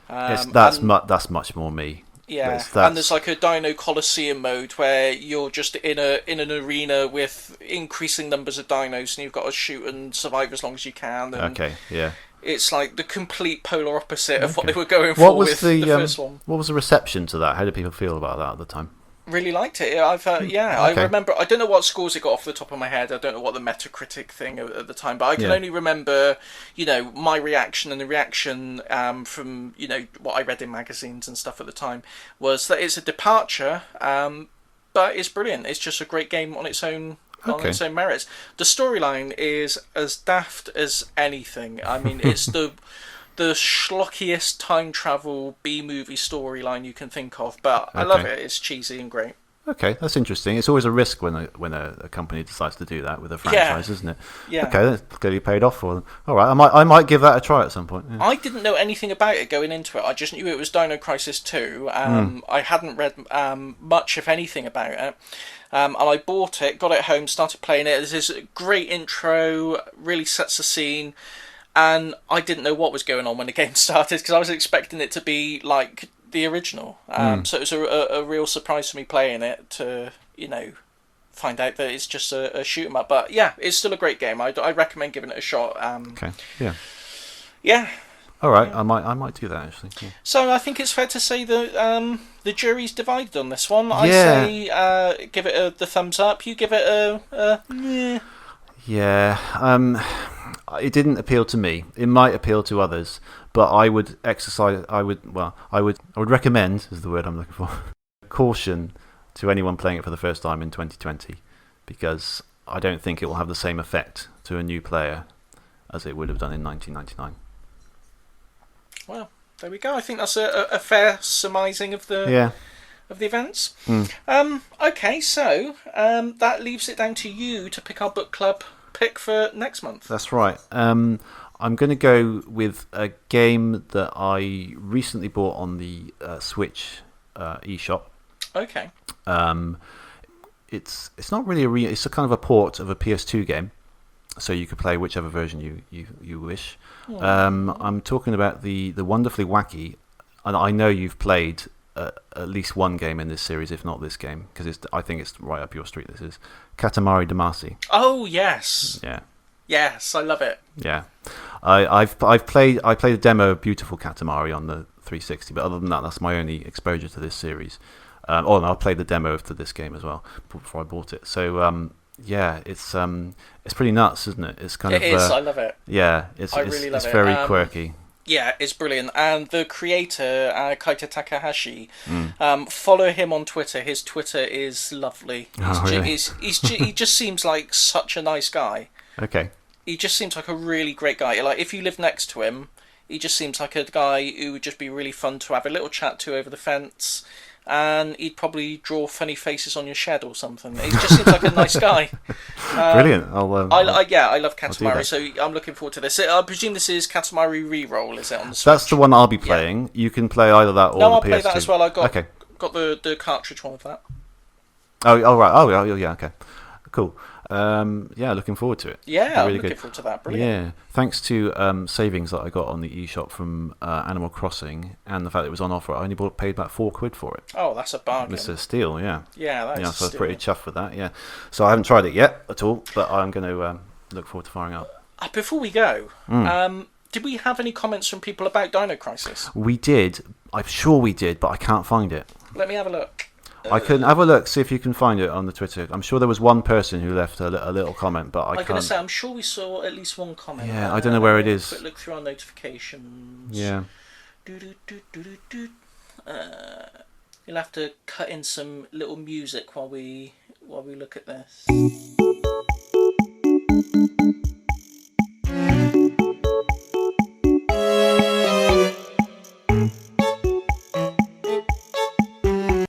That's much more me. Yeah, and there's like a Dino Coliseum mode where you're just in an arena with increasing numbers of dinos, and you've got to shoot and survive as long as you can. And okay, yeah. It's like the complete polar opposite of what they were going for with the first one. What was the reception to that? How did people feel about that at the time? Really liked it. I remember. I don't know what scores it got off the top of my head. I don't know what the Metacritic thing at the time, but I can only remember, my reaction, and the reaction from what I read in magazines and stuff at the time was that it's a departure, but it's brilliant. It's just a great game on its own. On its own merits. The storyline is as daft as anything. I mean, it's the schlockiest time travel B-movie storyline you can think of, but I love it. It's cheesy and great. Okay, that's interesting. It's always a risk when a company decides to do that with a franchise, isn't it? Yeah. Okay, that's clearly paid off for them. All right, I might give that a try at some point. Yeah. I didn't know anything about it going into it. I just knew it was Dino Crisis 2. I hadn't read much, if anything, about it. And I bought it, got it home, started playing it. There's this great intro, really sets the scene. And I didn't know what was going on when the game started, because I was expecting it to be like the original. So it was a real surprise for me playing it to, find out that it's just a shoot 'em up. But yeah, it's still a great game. I recommend giving it a shot. Okay. Yeah. Yeah. All right. Yeah. I might do that actually. Yeah. So I think it's fair to say that the jury's divided on this one. I say give it the thumbs up. You give it a Yeah. It didn't appeal to me. It might appeal to others, but I would recommend, is the word I'm looking for, caution to anyone playing it for the first time in 2020, because I don't think it will have the same effect to a new player as it would have done in 1999. Well, there we go. I think that's a fair surmising of the events. Okay, so that leaves it down to you to pick our book club pick for next month. That's right. I'm going to go with a game that I recently bought on the Switch eShop. Okay. It's not really it's a kind of a port of a PS2 game, so you could play whichever version you wish. I'm talking about the Wonderfully Wacky, and I know you've played at least one game in this series, if not this game, because I think it's right up your street. This is Katamari Damacy. Oh yes. Yeah. Yes, I love it. Yeah, I played a demo of Beautiful Katamari on the 360, but other than that, that's my only exposure to this series. And I played the demo to this game as well before I bought it. So it's pretty nuts, isn't it? It's kind of. It is. I love it. Yeah, I really love it. It's very quirky. Yeah, it's brilliant. And the creator, Kaita Takahashi, follow him on Twitter. His Twitter is lovely. Really? He just seems like such a nice guy. Okay. He just seems like a really great guy. Like, if you live next to him, He just seems like a guy who would just be really fun to have a little chat to over the fence, and he'd probably draw funny faces on your shed or something. He just seems like a nice guy. Brilliant. I love Katamari, so I'm looking forward to this. I presume this is Katamari Reroll, is it, on the Switch? That's the one I'll be playing. Yeah. You can play either that or the PS2. I'll play that as well. I got the cartridge one of that. Oh, right. Oh, yeah, okay. Cool. Looking forward to it. Yeah, really I'm looking forward to that. Brilliant. Yeah, thanks to savings that I got on the eShop from Animal Crossing and the fact it was on offer, I only paid about £4 for it. Oh, that's a bargain. It's a steal, yeah. Yeah, that's so I was pretty chuffed with that, yeah. So I haven't tried it yet at all, but I'm going to look forward to firing up. Before we go, did we have any comments from people about Dino Crisis? We did. I'm sure we did, but I can't find it. Let me have a look. I can have a look, see if you can find it on the Twitter. I'm sure there was one person who left a little comment, but I can't. I'm going to say, I'm sure we saw at least one comment. Yeah, I don't know where it is. Quick look through our notifications. Yeah. You'll have to cut in some little music while we look at this.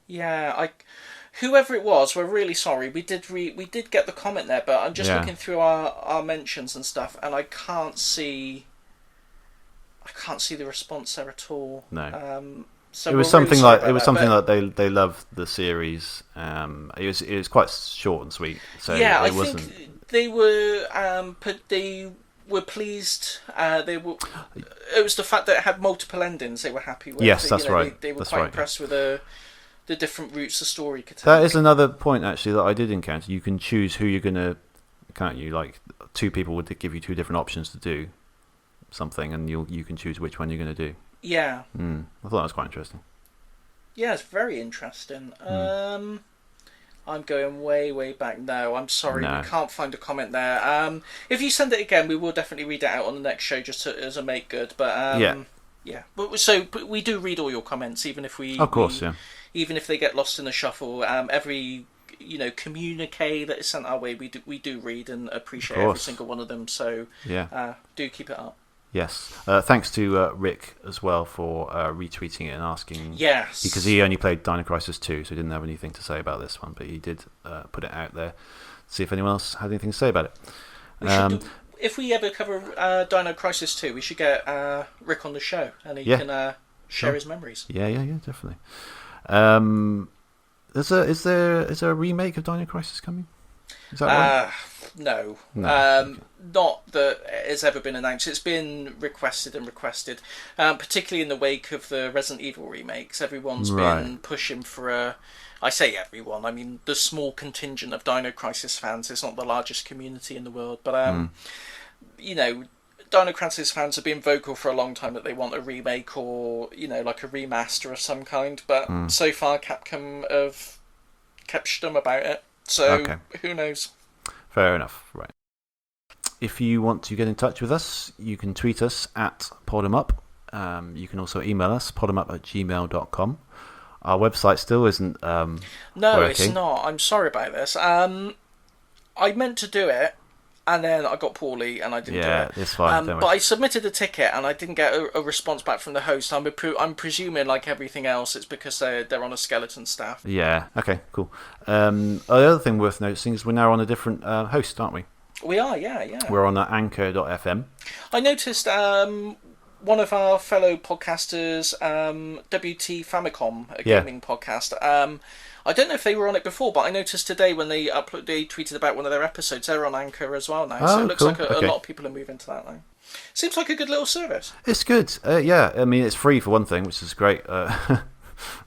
Yeah, whoever it was, we're really sorry. We did get the comment there, but I'm just looking through our mentions and stuff, and I can't see the response there at all. No. So it was something like they loved the series. It was quite short and sweet. So yeah, it wasn't. Think they were pleased. It was the fact that it had multiple endings. They were happy with. Yes, that's right. They were quite impressed with the different routes the story could take. That is another point actually that I did encounter. You can choose who you're gonna, can't you? Like 2 people would give you 2 different options to do something, and you can choose which one you're gonna do. Yeah. I thought that was quite interesting. Yeah, it's very interesting. I'm going way back now. I'm sorry, we can't find a comment there. If you send it again, we will definitely read it out on the next show, just as a make good. But yeah. But we do read all your comments, even if even if they get lost in the shuffle. Every communique that is sent our way, we do read and appreciate every single one of them. So do keep it up. Yes. Thanks to Rick as well for retweeting it and asking. Yes. Because he only played Dino Crisis 2, so he didn't have anything to say about this one, but he did put it out there to see if anyone else had anything to say about it. If we ever cover Dino Crisis 2, we should get Rick on the show, and he can share his memories. Yeah, definitely. Is there a remake of Dino Crisis coming? Is that right? No. Okay. Not that it's ever been announced. It's been requested, particularly in the wake of the Resident Evil remakes. Everyone's been pushing for I say everyone, I mean the small contingent of Dino Crisis fans. It's not the largest community in the world, but Dino Crisis fans have been vocal for a long time that they want a remake or like a remaster of some kind. But so far, Capcom have kept stum about it. So who knows? Fair enough. Right. If you want to get in touch with us, you can tweet us at podemup. You can also email us, podemup@gmail.com. Our website still isn't No, working. It's not. I'm sorry about this. I meant to do it, and then I got poorly, and I didn't do it. Yeah, it's fine. But I submitted a ticket, and I didn't get a response back from the host. I'm presuming, like everything else, it's because they're on a skeleton staff. Yeah. Okay. Cool. The other thing worth noticing is we're now on a different host, aren't we? We are. Yeah. We're on anchor.fm. I noticed one of our fellow podcasters, WT Famicom, a gaming podcast. I don't know if they were on it before, but I noticed today when they tweeted about one of their episodes, they're on Anchor as well now. So it looks like a lot of people are moving to that now. Seems like a good little service. It's good. Yeah, I mean, it's free for one thing, which is great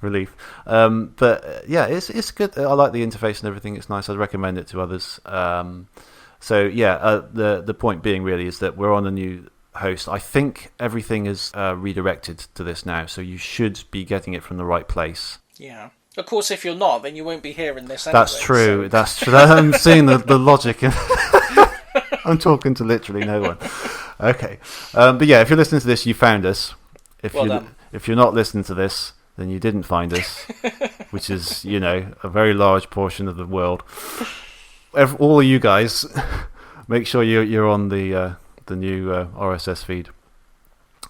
relief. But yeah, it's good. I like the interface and everything. It's nice. I'd recommend it to others. So yeah, the point being really is that we're on a new host. I think everything is redirected to this now, so you should be getting it from the right place. Yeah. Of course, if you're not, then you won't be hearing this anyway. That's true. So. That's true. I'm seeing the logic. I'm talking to literally no one. Okay. But yeah, if you're listening to this, you found us. If you're not listening to this, then you didn't find us, which is, a very large portion of the world. All of you guys, make sure you're on the new RSS feed.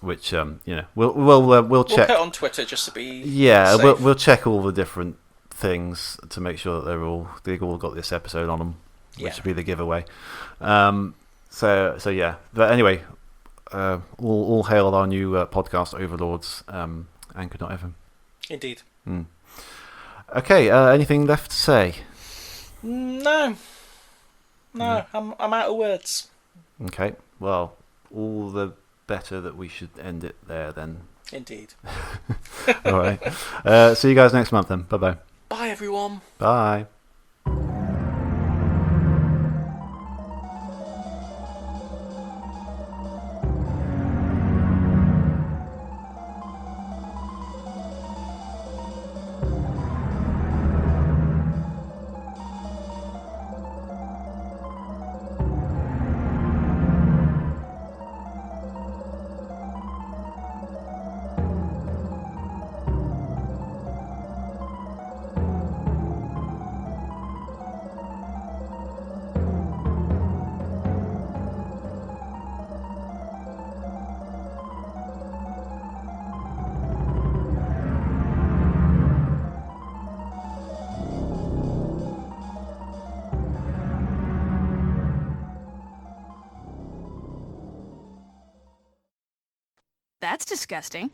which we'll check. We'll put it on Twitter just to be safe. We'll we'll check all the different things to make sure that they've all got this episode on them, which would be the giveaway. So yeah, but anyway, all hail our new podcast overlords, Anchor.fm. Indeed. Okay, anything left to say? No, I'm out of words. Okay, well, all the better that we should end it there then. Indeed. All right. See you guys next month then. Bye-bye. Bye, everyone. Bye. That's disgusting.